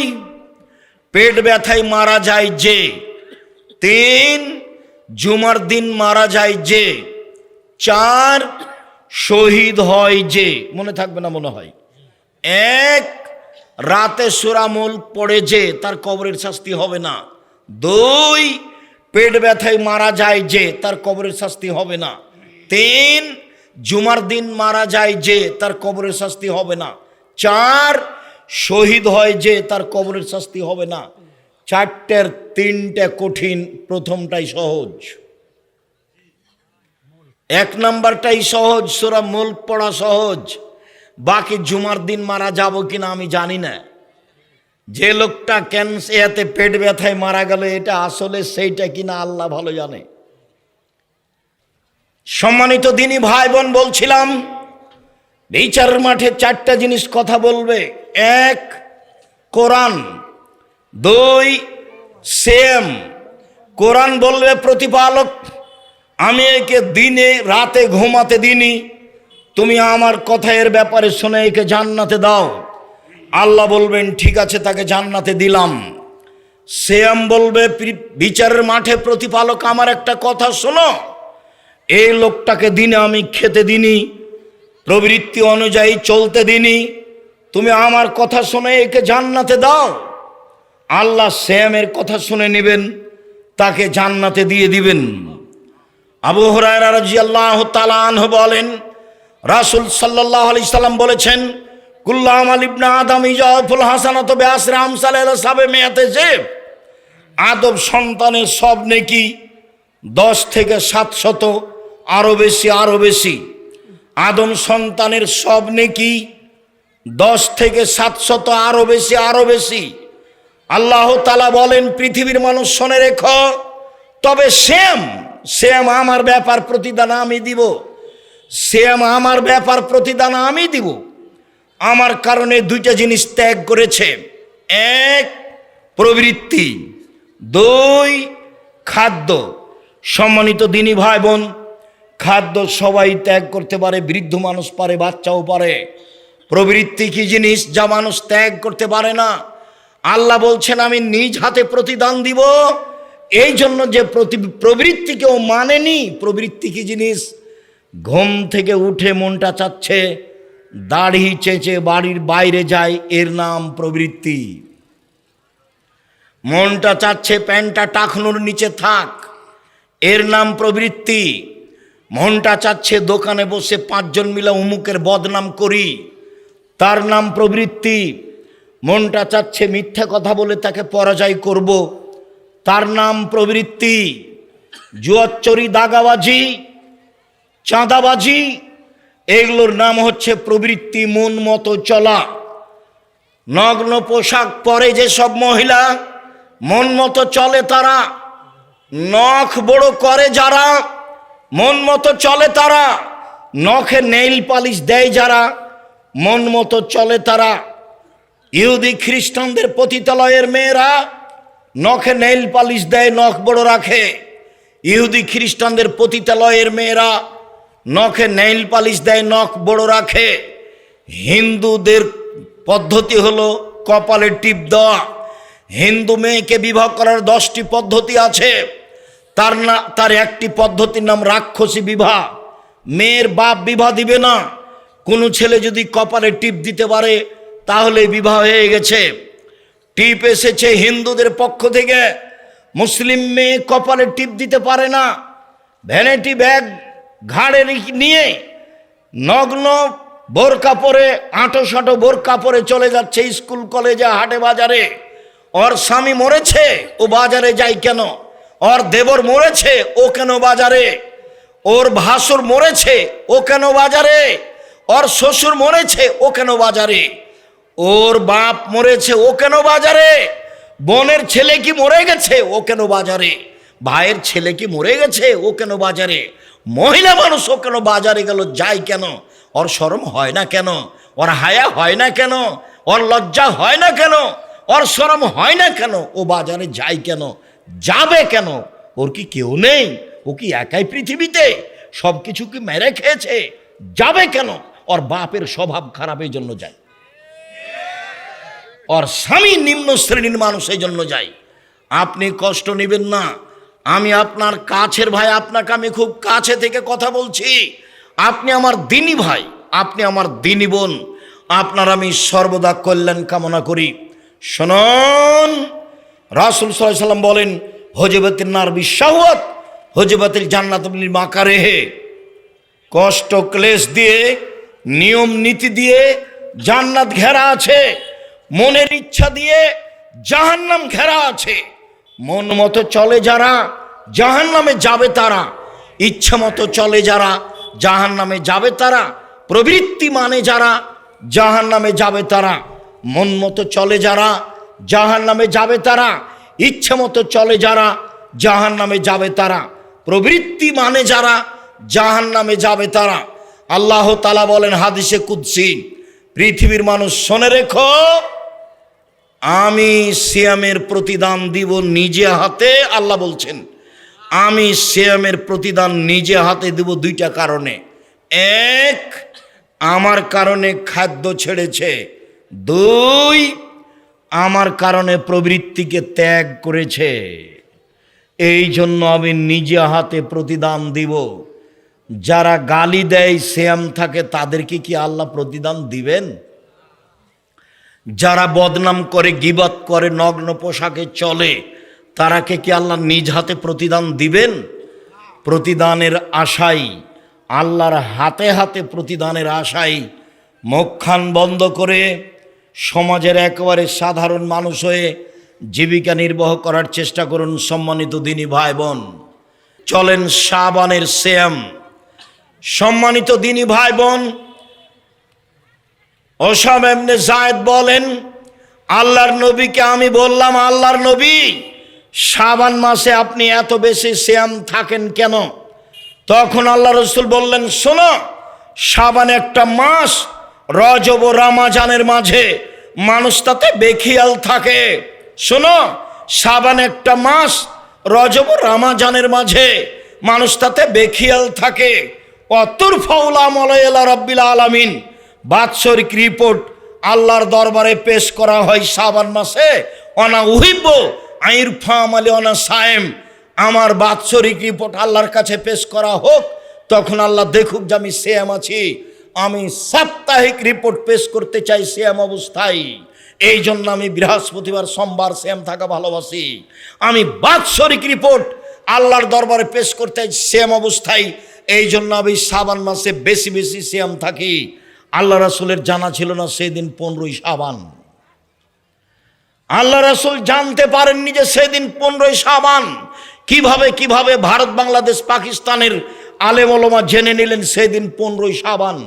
পেট ব্যথায় মারা যায় যে। 3, জুমার দিন মারা যায় যে। 4, শহীদ হয় যে। মনে থাকবে না মনে হয়? 1, রাতে সূরা মুলক পড়ে যে, তার কবরের শাস্তি হবে না। 2, পেট ব্যথায় মারা যায় যে, তার কবরের শাস্তি হবে না। 3, জুমার দিন মারা যায় যে, তার কবরের শাস্তি হবে না। 4, শহীদ হয় যে, তার কবরের শাস্তি হবে না। 4টের 3টে কঠিন, প্রথমটাই সহজ। 1 নাম্বারটাই সহজ, সূরা মুলক পড়া সহজ। বাকি জুমার দিন মারা যাব কিনা আমি জানি না। যে লোকটা ক্যান্সারে পেট ব্যথায় মারা গেল, এটা আসলে সেইটা কিনা আল্লাহ ভালো জানে। সম্মানিত দিনী ভাই বোন, বলছিলাম বিচারের মাঠে 4টা জিনিস কথা বলবে। 1, কোরআন। 2, সিয়াম। কোরআন বলবে, প্রতিপালক, আমি একে দিনে রাতে ঘুমাতে দিনি, তুমি আমার কথা এর ব্যাপারে শুনে একে জান্নাতে দাও। আল্লাহ বলবেন, ঠিক আছে, তাকে জান্নাতে দিলাম। সিয়াম বলবে, বিচারের মাঠে প্রতিপালক, আমার একটা কথা শোনো, এই লোকটাকে দিনে আমি খেতে দিনি, প্রবৃত্তি অনুযায়ী চলতে দিনি, তুমি আমার কথা শুনে একে জান্নাতে দাও। আল্লাহ সিয়ামের কথা শুনে নেবেন, তাকে জান্নাতে দিয়ে দিবেন। আবু হুরায়রা রাদিয়াল্লাহু তাআলা আনহু বলেন, রাসূল সাল্লাল্লাহু আলাইহি সাল্লাম বলেছেন, কুল্লু আমাল ইবনে আদম ইয়াফুল হাসানাতু বিআশরি আমসালিহা সাবমিয়াতি জিব। আদম সন্তানের সব নেকি 10 থেকে 700, আরো বেশি, আরো বেশি। আদম সন্তানের সব নেকি 10 থেকে 700, আরো বেশি, আরো বেশি। আল্লাহ তাআলা বলেন, পৃথিবীর মানুষ শুনে রেখো, তবে শ্যাম আমার ব্যাপার প্রতিদান আমি দিব। শ্যাম আমার ব্যাপার প্রতিদান আমি দিব। আমার কারণে 2টা জিনিস ত্যাগ করেছে। 1, প্রবৃত্তি। 2, খাদ্য। সম্মানিত দিনী ভাই বোন, খাদ্য সবাই ত্যাগ করতে পারে, বৃদ্ধ মানুষ পারে, বাচ্চাও পারে। প্রবৃত্তি কি জিনিস, যা মানুষ ত্যাগ করতে পারে না? আল্লাহ বলছেন, আমি নিজ হাতে প্রতিদান দিব। এই জন্য যে প্রবৃত্তি কেউ মানেনি। প্রবৃত্তি কি জিনিস? ঘুম থেকে উঠে মনটা চাচ্ছে দাড়ি চেঁচে বাড়ির বাইরে যায়, এর নাম প্রবৃত্তি। মনটা চাচ্ছে প্যান্টটা টাকনুর নিচে থাক, এর নাম প্রবৃত্তি। মনটা চাচ্ছে দোকানে বসে 5 জন মিলে অমুকের বদনাম করি, তার নাম প্রবৃত্তি। মনটা চাচ্ছে মিথ্যা কথা বলে তাকে পরাজয় করব, তার নাম প্রবৃত্তি। জুয়াচুরি, দাগাবাজি, চাঁদাবাজি, এগুলোর নাম হচ্ছে প্রবৃত্তি। মন মতো চলা। নগ্ন পোশাক পরে যেসব মহিলা মন মতো চলে তারা, নখ বড় করে যারা মন মতো চলে তারা, নখে নেইল পালিশ দেয় যারা মন মতো চলে তারা। ইহুদি খ্রিস্টানদের পতিতালয়ের মেয়েরা নখে নেইল পালিশ দেয়, নখ বড় রাখে। ইহুদি খ্রিস্টানদের পতিতালয়ের মেয়েরা নখে নেইল পালিশ দেয়, নখ বড় রাখে। হিন্দুদের পদ্ধতি হলো কপালে টিপ দেওয়া। হিন্দু মেয়েকে বিবাহ করার 10টি পদ্ধতি আছে, তার একটি পদ্ধতির নাম রাক্ষসী বিবাহ। মেয়ের বাপ বিবাহ দিবে না। কোনো ছেলে যদি কপালে টিপ দিতে পারে তাহলে বিবাহ হয়ে গেছে। টিপ এসেছে হিন্দুদের পক্ষ থেকে, মুসলিম মেয়ে কপালে টিপ দিতে পারে না, ভ্যানিটি ব্যাগ ঘাড়ে নিয়ে নগ্ন বোরকা পরে, আঁটো সাঁটো বোরকা পরে চলে যাচ্ছে স্কুল কলেজে, হাটে বাজারে। ওর স্বামী মরেছে, ও বাজারে যায় কেন? ওর দেবর মরেছে, ও কেন বাজারে? ওর ভাসুর মরেছে, ও কেন বাজারে? ওর শ্বশুর মরেছে, ও কেন বাজারে? ওর বাপ মরেছে, ও কেন বাজারে? বোনের ছেলে কি মরে গেছে, ও কেন বাজারে? ভাইয়ের ছেলে কি মরে গেছে, ও কেন বাজারে? মহিলা মানুষ, ও কেন বাজারে গেল, যায় কেন? ওর শরম হয় না কেন? ওর হায়া হয় না কেন? ওর লজ্জা হয় না কেন? ওর শরম হয় না কেন? ও বাজারে যায় কেন? যাবে কেন? ওর কি কেউ নেই? ও কি একাই পৃথিবীতে? সব কিছু কি মেরে খেয়েছে? যাবে কেন? ওর বাপের স্বভাব খারাপ, এই জন্য যায়। ওর স্বামী নিম্ন শ্রেণীর মানুষ, এই জন্য যায়। আপনি কষ্ট নেবেন না। আমি আপনার কাছের ভাই, আপনাকে আমি খুব কাছে থেকে কথা বলছি। আপনি আমার দিনী ভাই, আপনি আমার দিনী বোন, আপনার আমি সর্বদা কল্যাণ কামনা করি। শুনুন, রাসূল সাল্লাল্লাহু আলাইহি ওয়াসাল্লাম বলেন, হজিবাতিন নার বিশাওয়াত হজিবাতিল জান্নাত বিল মাকারিহ। কষ্ট ক্লেশ দিয়ে, নিয়ম নীতি দিয়ে জান্নাত ঘেরা আছে, মনের ইচ্ছা দিয়ে জাহান্নাম ঘেরা আছে। মন মতো চলে যারা, জাহান্নামে যাবে তারা। ইচ্ছা মতো চলে যারা, জাহান্নামে যাবে তারা। প্রবৃত্তি মানে যারা, জাহান্নামে যাবে তারা। মন মতো চলে যারা, জাহান্নামে যাবে তারা। ইচ্ছা মতো চলে যারা, জাহান্নামে যাবে তারা। প্রবৃত্তি মানে যারা, জাহান্নামে যাবে তারা। আল্লাহ তাআলা বলেন হাদিসে কুদসি, পৃথিবীর মানুষ শুনে রেখো, আমি সিয়ামের প্রতিদান দিব নিজে হাতে। আল্লাহ বলছেন, আমি সিয়ামের প্রতিদান নিজে হাতে দেব দুইটা কারণে। এক, আমার কারণে খাদ্য ছেড়েছে। দুই, আমার কারণে প্রবৃত্তিকে ত্যাগ করেছে। এই জন্য আমি নিজে হাতে প্রতিদান দিব। যারা গালি দেয়, সিয়াম থাকে, তাদেরকে কি আল্লাহ প্রতিদান দিবেন? যারা বদনাম করে, গীবত করে, নগ্ন পোশাকে চলে, তারাকে কি আল্লাহ নিজ হাতে প্রতিদান দিবেন? প্রতিদানের আশাই, আল্লাহর হাতে হাতে প্রতিদানের আশাই মুখখান বন্ধ করে সমাজের একেবারে সাধারণ মানুষ হয়ে জীবিকা নির্বাহ করার চেষ্টা করুন। সম্মানিত দিনী ভাই বোন, চলেন শাবানের সিয়াম। সম্মানিত দিনী ভাই বোন, ওসামা ইবনে যায়েদ বলেন, আল্লাহর নবীকে আমি বললাম, আল্লাহর নবী, শাবান মাসে আপনি এত বেশি সিয়াম থাকেন কেন? তখন আল্লাহ রসুল বললেন, শোনো, শাবান একটা মাস, রজব ও রমাজানের মাঝে মানুষ তাতে বেখিয়াল থাকে। শোনো, শাবান একটা মাস, রজব ও রমাজানের মাঝে মানুষ তাতে বেখিয়াল থাকে। অতুরফাউল আমল ইলা রাব্বিল আলামিন, বাৎসরিক রিপোর্ট আল্লাহর দরবারে পেশ করা হয় শাবান মাসে। অনা উহিব্ব আইরফা আমালি অনা সায়েম, আমার বাৎসরিক রিপোর্ট আল্লাহর কাছে পেশ করা হোক, তখন আল্লাহ দেখুক যে আমি সিয়াম আছি। আমি সাপ্তাহিক রিপোর্ট পেশ করতে চাই সিয়াম অবস্থায়। এই জন্য আমি বৃহস্পতিবার, সোমবার সিয়াম থাকা ভালোবাসি। আমি বাৎসরিক রিপোর্ট আল্লাহর দরবারে পেশ করতে চাই সিয়াম অবস্থায়। এই জন্য আমি শাবান মাসে বেশি বেশি সিয়াম থাকি। আল্লাহ রাসূলের জানা ছিল না সেদিন 15ই শাবান। আল্লাহ রাসূল জানতে পারেননি যে সেদিন 15ই শাবান। কিভাবে ভারত, বাংলাদেশ, পাকিস্তানের আলেম ওলামা জেনে নিলেন সেদিন 15ই শাবান।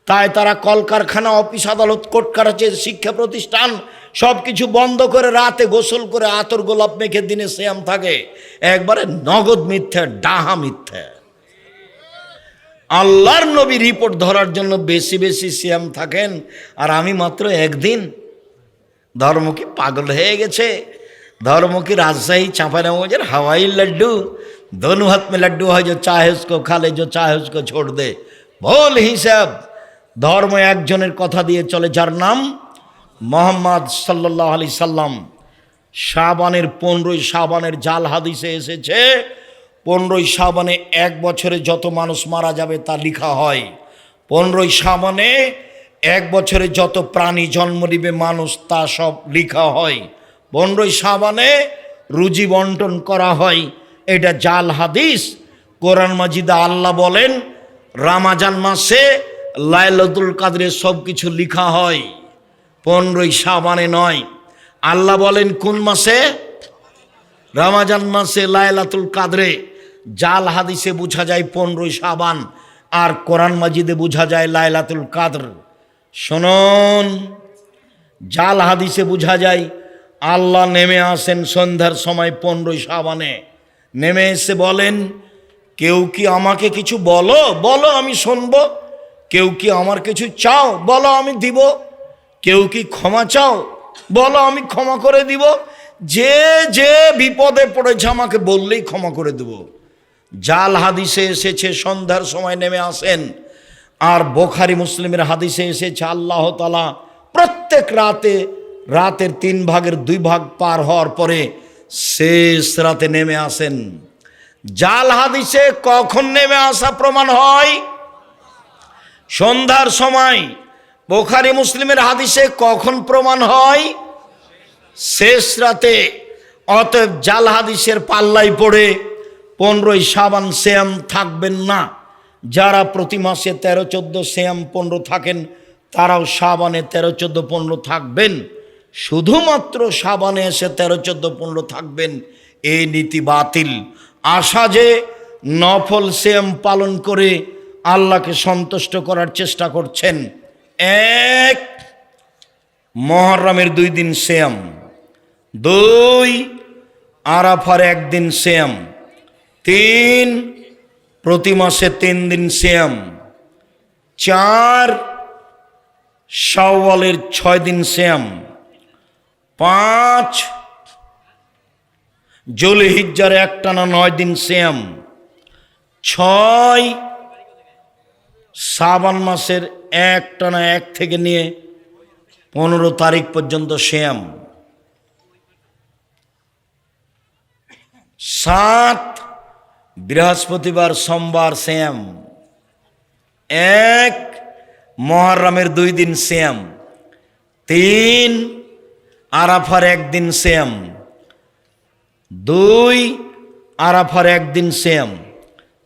তাই তারা কলকারখানা, অফিস, আদালত, কোর্ট কাছারি, শিক্ষা প্রতিষ্ঠান সব কিছু বন্ধ করে রাতে গোসল করে আতর গোলাপ মেখে দিনে সিয়াম থাকে। একবারে নগদ মিথ্যা, ডাহা মিথ্যা। আল্লাহর নবী রিপোর্ট ধরার জন্য বেশি বেশি সিয়াম থাকেন, আর আমি মাত্র একদিন। ধর্ম কি পাগল হয়ে গেছে? धर्म की राजशाही चांपानेर हवाई लड्डू, दोनों हाथ में लड्डू है, जो चाहे उसको खा ले, जो चाहे उसको छोड़ दे। भूल हिसाब। धर्म एक जनेर कथा दिए चले, जार नाम मोहम्मद सल्लल्लाहु अलैहि साल्लाम। शाबानेर 15 शाबानेर जाल हादिसे एसेছে 15 शाबाने एक बछरे যত মানুষ মারা যাবে তা লেখা হয়। 15 শাবানে एक বছরে যত প্রাণী জন্ম নেবে মানুষ তা সব লেখা হয়। 15 শাবানে রুজি বন্টন করা হয়, এটা জাল হাদিস। কোরআন মাজিদে আল্লাহ বলেন রমজান মাসে লাইলাতুল কাদরে সব কিছু লিখা হয়, 15ই শাবানে নয়। আল্লাহ বলেন কোন মাসে? রমজান মাসে লাইলাতুল কাদরে। জাল হাদিসে বোঝা যায় 15ই শাবান, আর কোরআন মাজিদে বোঝা যায় লাইলাতুল কাদর। শুনুন, জাল হাদিসে বোঝা যায় আল্লাহ নেমে আসেন সন্ধ্যার সময় 15ই শাবানে, নেমে এসে বলেন কেউ কি আমাকে কিছু বলো, বলো আমি শুনবো। কেউ কি আমার কিছু চাও, বলো আমি দিব। কেউ কি ক্ষমা চাও, বলো আমি ক্ষমা করে দিব। যে যে বিপদে পড়েছে আমাকে বললেই ক্ষমা করে দেব। জাল হাদিসে এসেছে সন্ধ্যার সময় নেমে আসেন, আর বুখারী মুসলিমের হাদিসে এসেছে আল্লাহ তাআলা প্রত্যেক রাতের 3 ভাগের 2 ভাগ পার হওয়ার পরে শেষ রাতে নেমে আসেন। জাল হাদিসে কখন নেমে আসা প্রমাণ হয়? সন্ধ্যার সময়। বুখারী মুসলিমের হাদিসে কখন প্রমাণ হয়? শেষ রাতে। অতএব জাল হাদিসের পাল্লাই পড়ে 15ই শাবান সিয়াম থাকবেন না। যারা প্রতি মাসে 13, 14 সিয়াম 15 থাকেন, তারাও শাবানে 13, 14, 15 থাকবেন। শুধুমাত্র শাবানে এসে 13, 14, 15 থাকবেন, এই নীতি বাতিল। আশা যে নফল সিয়াম পালন করে আল্লাহকে সন্তুষ্ট করার চেষ্টা করছেন। 1 মুহররমের 2 দিন সিয়াম, 2 আরাফার 1 দিন সিয়াম, 3 প্রতি মাসে 3 দিন সিয়াম, 4 শাওয়ালের 6 দিন সিয়াম, 5 জুলহিজ্জার একটানা 9 দিন সিয়াম, 6 শাবান মাসের একটানা 1 থেকে নিয়ে 15 তারিখ পর্যন্ত সিয়াম, 7 বৃহস্পতিবার সোমবার সিয়াম, 1 মুহররমের 2 দিন সিয়াম, 3 আরাফার 1 দিন সিয়াম, 2 আরাফার 1 দিন সিয়াম,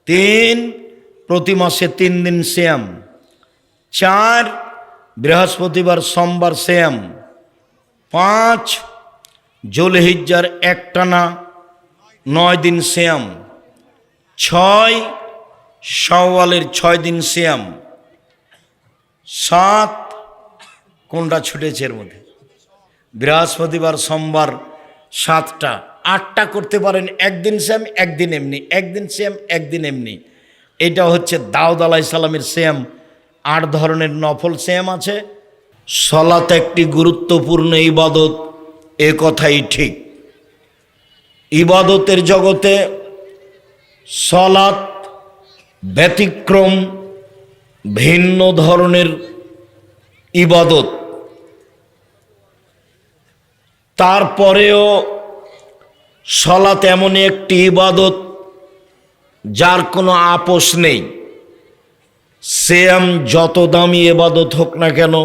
3 প্রতি মাসে 3 দিন সিয়াম, 4 বৃহস্পতিবার সোমবার সিয়াম, 5 জুলহিজ্জার একটানা 9 দিন সিয়াম, 6 শাওয়ালের 6 দিন সিয়াম, 7 কোনটা ছুটেছে এর মধ্যে? বৃহস্পতিবার সোমবার 7টা, 8টা করতে পারেন। 1 দিন সিয়াম 1 দিন এমনি, 1 দিন সিয়াম 1 দিন এমনি। এটা হচ্ছে দাউদ আলাইহিস সালামের সিয়াম। 8 ধরনের নফল সিয়াম আছে। সালাত একটি গুরুত্বপূর্ণ ইবাদত, এ কথাই ঠিক। ইবাদতের জগতে সালাত ব্যতিক্রম, ভিন্ন ধরনের ইবাদত। তারপরেও সালাত এমন একটি ইবাদত যার কোনো আপোষ নেই। সিয়াম যত দামি ইবাদত হোক না কেন,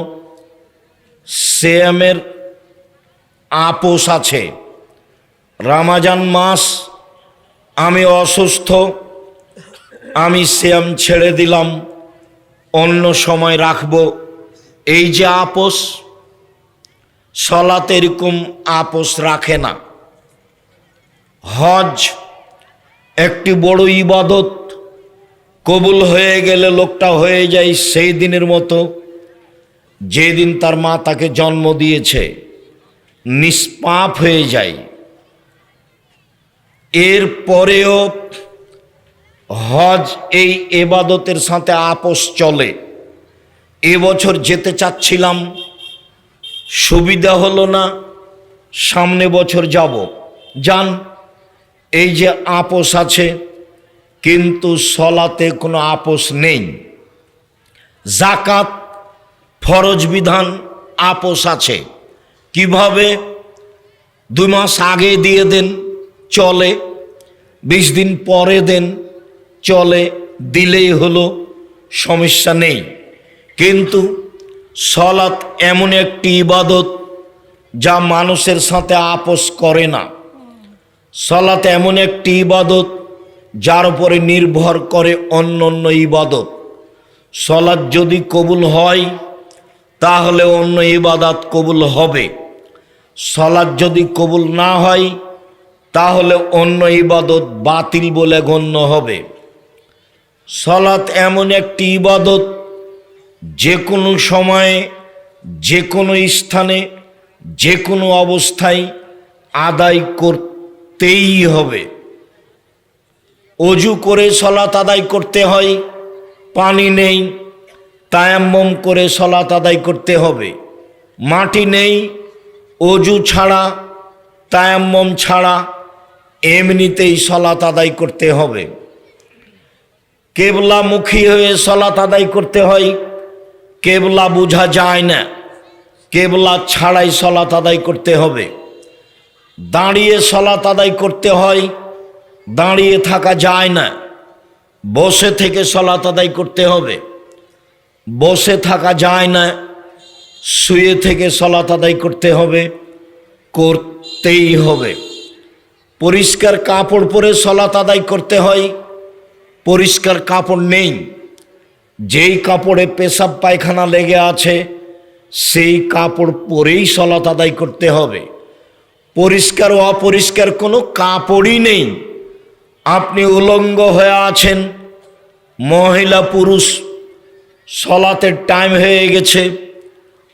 সিয়ামের আপোষ আছে। রমজান মাস আমি অসুস্থ, আমি সিয়াম ছেড়ে দিলাম, অন্য সময় রাখব, এই যে আপোষ, সালাত এরকম আপোষ রাখে না। হজ একটি বড় ইবাদত, কবুল হয়ে গেলে লোকটা হয়ে যায় সেই দিনের মতো যেদিন তার মা তাকে জন্ম দিয়েছে, নিষ্পাপ হয়ে যায়। এর পরেও হজ এই ইবাদতের সাথে আপোষ চলে। এবছর যেতে চাচ্ছিলাম, সুবিধা হলো না, সামনে বছর যাব, যান, এই যে আপোষ আছে। কিন্তু সালাতে কোনো আপোষ নেই। যাকাত ফরজ বিধান, আপোষ আছে। কিভাবে? 2 মাস আগে দিয়ে দেন, চলে। 20 দিন পরে দেন, চলে, দিলেই হলো, সমস্যা নেই। কিন্তু সালাত এমন একটি ইবাদত যা মানুষের সাথে আপোষ করে না। সালাত এমন একটি ইবাদত যার উপরে নির্ভর করে অন্য ইবাদত। সালাত যদি কবুল হয় তাহলে অন্য ইবাদত কবুল হবে, সালাত যদি কবুল না হয় তাহলে অন্য ইবাদত বাতিল বলে গণ্য হবে। সালাত এমন একটি ইবাদত যে কোনো সময়ে, যে কোনো স্থানে, যে কোনো অবস্থায় আদায় করতেই হবে। অজু করে সালাত আদায় করতে হয়, পানি নেই, তায়াম্মুম করে সালাত আদায় করতে হবে। মাটি নেই, অজু ছাড়া, তায়াম্মুম ছাড়া এমনিতেই সালাত আদায় করতে হবে। কেবলামুখী হয়ে সালাত আদায় করতে হয়, কেবলা বোঝা যায় না, কেবলা ছাড়াই সালাত আদায় করতে হবে। দাঁড়িয়ে সালাত আদায় করতে হয়, দাঁড়িয়ে থাকা যায় না, বসে থেকে সালাত আদায় করতে হবে। বসে থাকা যায় না, শুয়ে থেকে সালাত আদায় করতে হবে, করতেই হবে। পরিষ্কার কাপড় পরে সালাত আদায় করতে হয়, পরিষ্কার কাপড় নেই, যেই কাপড়ে পেশাব পায়খানা লেগে আছে সেই কাপড় পরেই সালাত আদায় করতে হবে। পরিষ্কার ও অপরিষ্কার কোনো কাপড়ই নেই, আপনি উলঙ্গ হয়ে আছেন, মহিলা পুরুষ সালাতের টাইম হয়ে গেছে,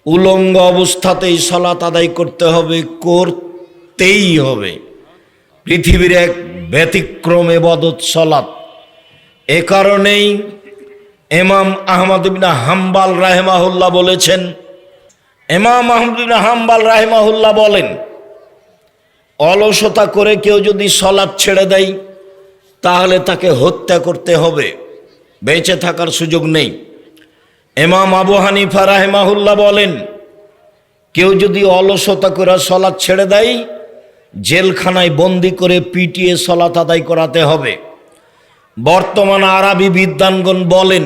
উলঙ্গ অবস্থাতেই সালাত আদায় করতে হবে, করতেই হবে। পৃথিবীর এক ব্যতিক্রম ইবাদত সালাত। এ কারণেই ইমাম আহমদ ইবনে হাম্বল রাহিমাহুল্লাহ বলেছেন, ইমাম আহমদ ইবনে হাম্বল রাহিমাহুল্লাহ বলেন, অলসতা করে কেউ যদি সালাত ছেড়ে দেয় তাহলে তাকে হত্যা করতে হবে, বেঁচে থাকার সুযোগ নেই। ইমাম আবু হানিফা রাহিমাহুল্লাহ বলেন, কেউ যদি অলসতা করে সালাত ছেড়ে দেয় জেলখানায় বন্দি করে পিটিয়ে সালাত আদায় করাতে হবে। বর্তমান আরবি বিদ্বানগণ বলেন,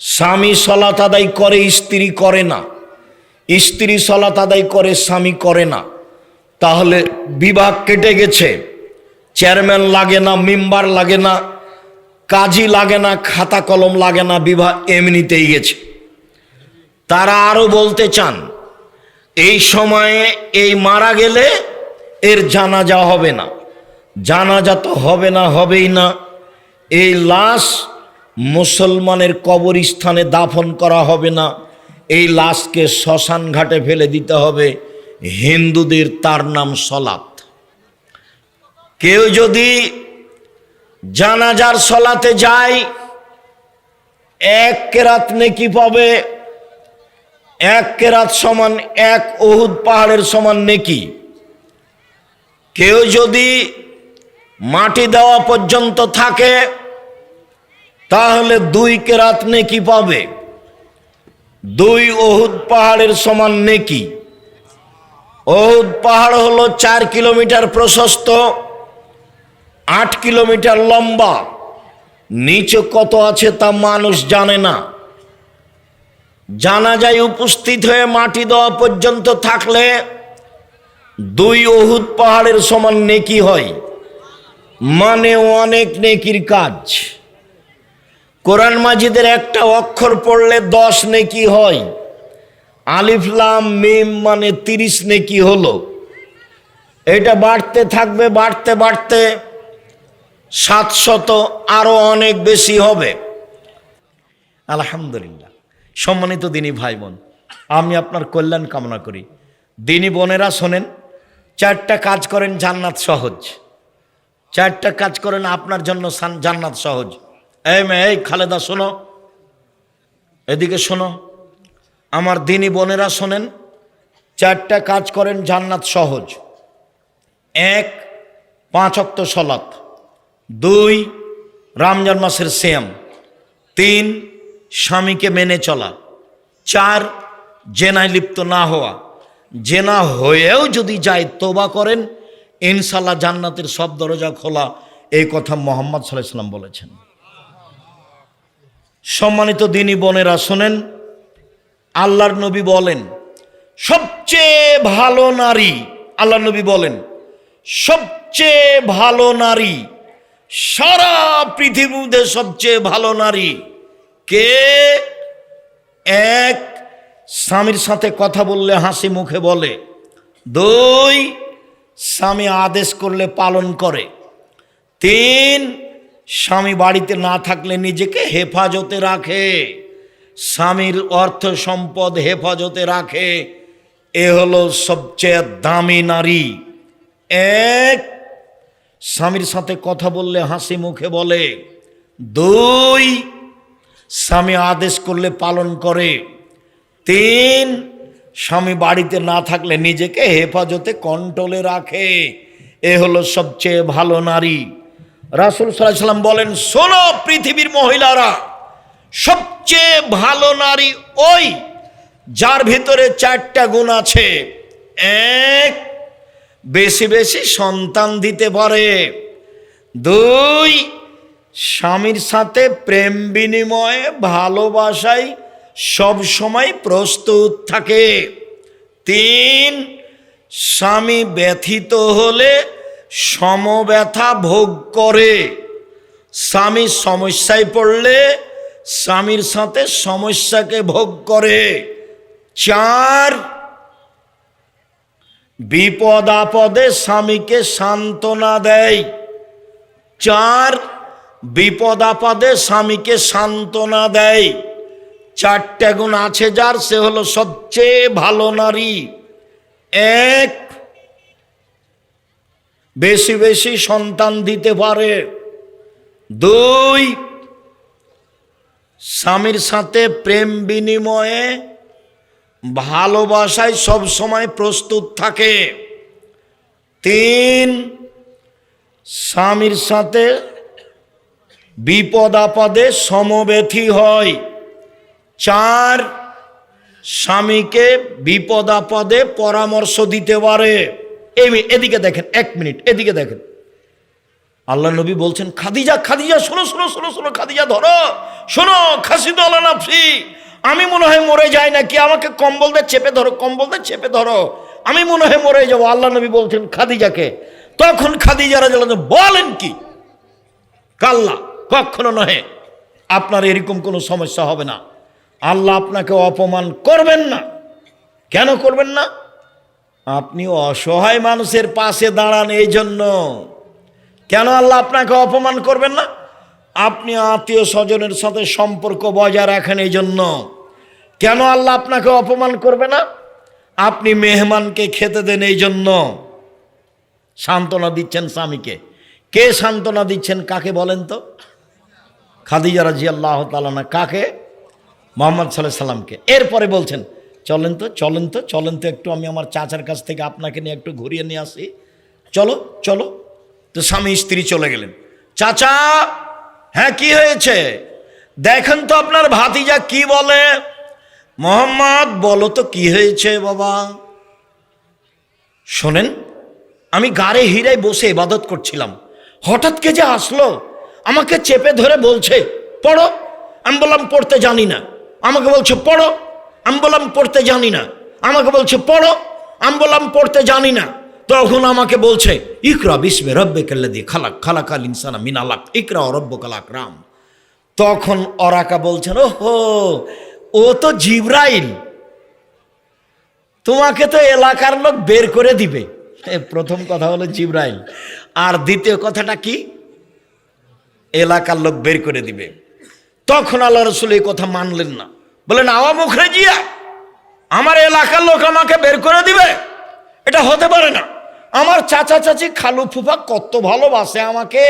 স্বামী সালাত আদায় করে স্ত্রী করে না, স্ত্রী সালাত আদায় করে স্বামী করে না, তাহলে বিভাগ কেটে গেছে। চেয়ারম্যান লাগে না, মেম্বার লাগে না, কাজী লাগে না, খাতা কলম লাগে না, বিভাগ এমনিতেই গেছে। তারা আরো বলতে চান, এই সময়ে এই মারা গেলে এর জানাজা হবে না, জানাজা তো হবে না, হবেই না। এই লাশ মুসলমানের কবরস্থানে দাফন করা হবে না, এই লাশকে শ্মশান ঘাটে ফেলে দিতে হবে। হিন্দুদের তার নাম সালাত। কেউ যদি জানাজার সালাতে যায় এক কেরাত নেকি পাবে, এক কেরাত সমান এক উহুদ পাহাড়ের সমান নেকি। কেউ যদি মাটি দেওয়া পর্যন্ত থাকে তাহলে 2 কেরাত নেকি পাবে, 2 উহুদ পাহাড়ের সমান নেকি। উহুদ পাহাড় হলো 4 কিলোমিটার প্রশস্ত, 8 কিলোমিটার লম্বা, নিচে কত আছে তা মানুষ জানে না। জানাজায় উপস্থিত হয়ে মাটি দেওয়া পর্যন্ত থাকলে 2 উহুদ পাহাড়ের সমান নেকি হয়, মানে অনেক নেকির কাজ। কোরআন মাজিদের একটা অক্ষর পড়লে 10 নেকি হয়, আলিফ লাম মিম মানে 30 নেকি হলো। এটা বাড়তে থাকবে, বাড়তে বাড়তে 700 আরো অনেক বেশি হবে। আলহামদুলিল্লাহ। সম্মানিত দিনী ভাই বোন, আমি আপনার কল্যাণ কামনা করি। দিনী বোনেরা শোনেন, 4টা কাজ করেন জান্নাত সহজ, 4টা কাজ করেন আপনার জন্য জান্নাত সহজ। এই খালেদা শোনো, এদিকে শোনো, আমার দিনী বোনেরা শোনেন, 4টা কাজ করেন জান্নাত সহজ। 1 5 ওয়াক্ত সালাত, 2 রমজান মাসের সিয়াম, 3 স্বামীকে মেনে চলা, 4 জেনায় লিপ্ত না হওয়া। জেনা হয়েও যদি যায় তওবা করেন, ইনশাআল্লাহ জান্নাতের সব দরজা খোলা। এই কথা মুহাম্মদ সাল্লাল্লাহু আলাইহি ওয়াসাল্লাম বলেছেন। সম্মানিত দিনী বোনেরা শোনেন, আল্লাহর নবী বলেন সবচেয়ে ভালো নারী, আল্লাহর নবী বলেন সবচেয়ে ভালো নারী, সারা পৃথিবীতে সবচেয়ে ভালো নারী কে? এক, স্বামীর সাথে কথা বললে হাসি মুখে বলে। দুই, স্বামী আদেশ করলে পালন করে। তিন, স্বামী বাড়িতে না থাকলে নিজেকে হেফাজতে রাখে, স্বামীর অর্থ সম্পদ হেফাজতে রাখে। এ হলো সবচেয়ে দামি নারী। এক, স্বামীর সাথে কথা বললে হাসি মুখে বলে। দুই, স্বামী আদেশ করলে পালন করে। তিন, স্বামী বাড়িতে না থাকলে নিজেকে হেফাজতে কন্ট্রোলে রাখে। এ হলো সবচেয়ে ভালো নারী। রাসূল সাল্লাল্লাহু আলাইহি ওয়াসাল্লাম বলেন, শোনো পৃথিবীর মহিলারা, সবচেয়ে ভালো নারী ওই যার ভিতরে 4টা গুণ আছে। এক, বেশি বেশি সন্তান দিতে পারে। দুই, স্বামীর সাথে প্রেম বিনিময়ে ভালোবাসায় সব সময় প্রস্তুত থাকে। তিন, স্বামী ব্যথিত হলে সমব্যথা ভোগ করে, স্বামী সমস্যায় পড়লে স্বামীর সাথে সমস্যাকে ভোগ করে। চার, বিপদ আপদে স্বামীকে সান্ত্বনা দেয়। চার, বিপদ আপদে স্বামীকে সান্ত্বনা দেয়। 4টা গুণ আছে যার, সে হলো সবচেয়ে ভালো নারী। এক, বেশি বেশি সন্তান দিতে পারে। দুই, স্বামীর সাথে প্রেম বিনিময়ে ভালোবাসায় সব সময় প্রস্তুত থাকে। তিন, স্বামীর সাথে বিপদ আপদে সমব্যথী হয়। চার, স্বামীকে বিপদ আপদে পরামর্শ দিতে পারে। এদিকে দেখেন, 1 মিনিট এদিকে দেখেন। আল্লাহ নবী বলছেন, খাদিজা, খাদিজা শোনো শোনো শোনো শোনো, খাদিজা ধরো, শোনো, খাসিদু আলা নাফসি, আমি মনে হয় মরে যাই নাকি, আমাকে কম্বল দিয়ে চেপে ধরো, কম্বল দিয়ে চেপে ধরো, আমি মনে হয় মরে যাবো। আল্লাহ নবী বলছেন খাদিজাকে। তখন খাদিজা রাদিয়াল্লাহু আনহা বলেন কি, কাল্লা, কখনো নহে, আপনার এরকম কোনো সমস্যা হবে না, আল্লাহ আপনাকে অপমান করবেন না। কেন করবেন না? আপনি অসহায় মানুষের পাশে দাঁড়ান, এই জন্য। কেন আল্লাহ আপনাকে অপমান করবেন না? আপনি আত্মীয় স্বজনের সাথে সম্পর্ক বজায় রাখেন, এই জন্য। কেন আল্লাহ আপনাকে অপমান করবে না? আপনি মেহমানকে খেতে দেন, এই জন্য। সান্ত্বনা দিচ্ছেন স্বামীকে। কে সান্ত্বনা দিচ্ছেন? কাকে বলেন তো? খাদিজা রাদিয়াল্লাহু তাআলা আনহা। কাকে? মুহাম্মদ সাল্লাল্লাহু আলাইহি সাল্লামকে। এরপরে বলছেন, চলেন তো চলেন তো চলেন তো, একটু আমি আমার চাচার কাছ থেকে আপনাকে নিয়ে একটু ঘুরিয়ে নিয়ে আসি, চলো চলো। তো স্বামী স্ত্রী চলে গেলেন। চাচা, হ্যাঁ কি হয়েছে? দেখেন তো আপনার ভাতিজা কি বলে। মোহাম্মদ, বলো তো কি হয়েছে বাবা। শোনেন, আমি গাড়ে হিরায় বসে ইবাদত করছিলাম, হঠাৎ কে যে আসলো, আমাকে চেপে ধরে বলছে পড়ো। আমি বললাম পড়তে জানি না। আমাকে বলছে পড়ো। আমি বললাম পড়তে জানি না। আমাকে বলছে পড়ো। আমি বললাম পড়তে জানি না। তখন আমাকে বলছে ইকরা বিসমি রাব্বিকাল্লাযী খালাক, খালাকাল ইনসানা মিন আলাক, ইকরা রাব্বুকাল আকরাম। তখন ওরাকা বলছেন, ওহো, ও তো জিবরাইল, তোমাকে তো এলাকার লোক বের করে দিবে। প্রথম কথা হলো জিবরাইল, আর দ্বিতীয় কথাটা কি? এলাকার লোক বের করে দিবে। তখন আল্লাহ রাসূল এই কথা মানলেন না, বলেন আওয়া মুখরেজিয়া, আমার এলাকার লোক আমাকে বের করে দিবে? এটা হতে পারে না। আমার চাচা চাচি খালু ফুফা কত ভালোবাসে আমাকে,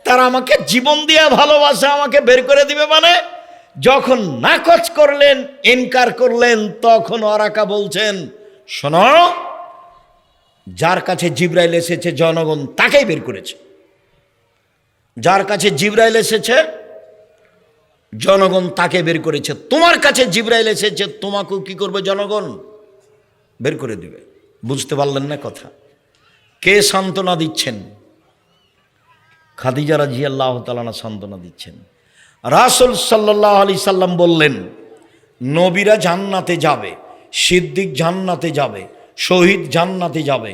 তারা আমাকে জীবন দিয়ে ভালোবাসে, আমাকে বের করে দিবে মানে? যখন নাকচ করলেন, ইনকার করলেন, তখন ওরাকা বলছেন, শোনো, যার কাছে জিবরাইল এসেছে জনগণ তাকেই বের করেছে। যার কাছে জিবরাইল এসেছে জনগণ তাকে বের করেছে। তোমার কাছে জিবরাইল এসেছে, তোমাকেও কি করবে? জনগণ বের করে দিবে। বুঝতে পারলেন না কথা? কে সান্ত্বনা দিচ্ছেন? খাদিজা রাদিয়াল্লাহু তাআলা আনহা সান্ত্বনা দিচ্ছেন। রাসূল সাল্লাল্লাহু আলাইহি সাল্লাম বললেন, নবীরা জান্নাতে যাবে, সিদ্দিক জান্নাতে যাবে, শহীদ জান্নাতে যাবে,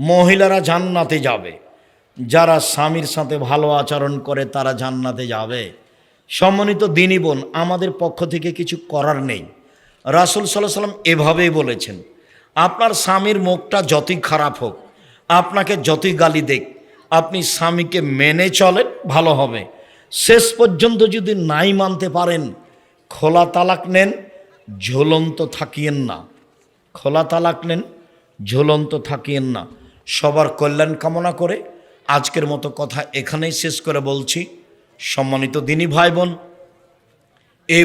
মহিলারা জান্নাতে যাবে, যারা স্বামীর সাথে ভালো আচরণ করে তারা জান্নাতে যাবে। সম্মানিত দিনী বোন, আমাদের পক্ষ থেকে কিছু করার নেই। রাসূল সাল্লাল্লাহু আলাইহি ওয়াসাল্লাম এভাবেই বলেছেন, আপনার স্বামীর মুখটা যতই খারাপ হোক, আপনাকে যতই গালি দেখ, আপনি স্বামীকে মেনে চলেন, ভালো হবে। শেষ পর্যন্ত যদি নাই মানতে পারেন, খোলা তালাক নেন, ঝুলন্ত থাকিয়েন না। খোলা তালাক নেন, ঝুলন্ত থাকিয়েন না। সবার কল্যাণ কামনা করে আজকের মতো কথা এখানেই শেষ করে বলছি, সম্মানিত দিনী ভাই বোন, এই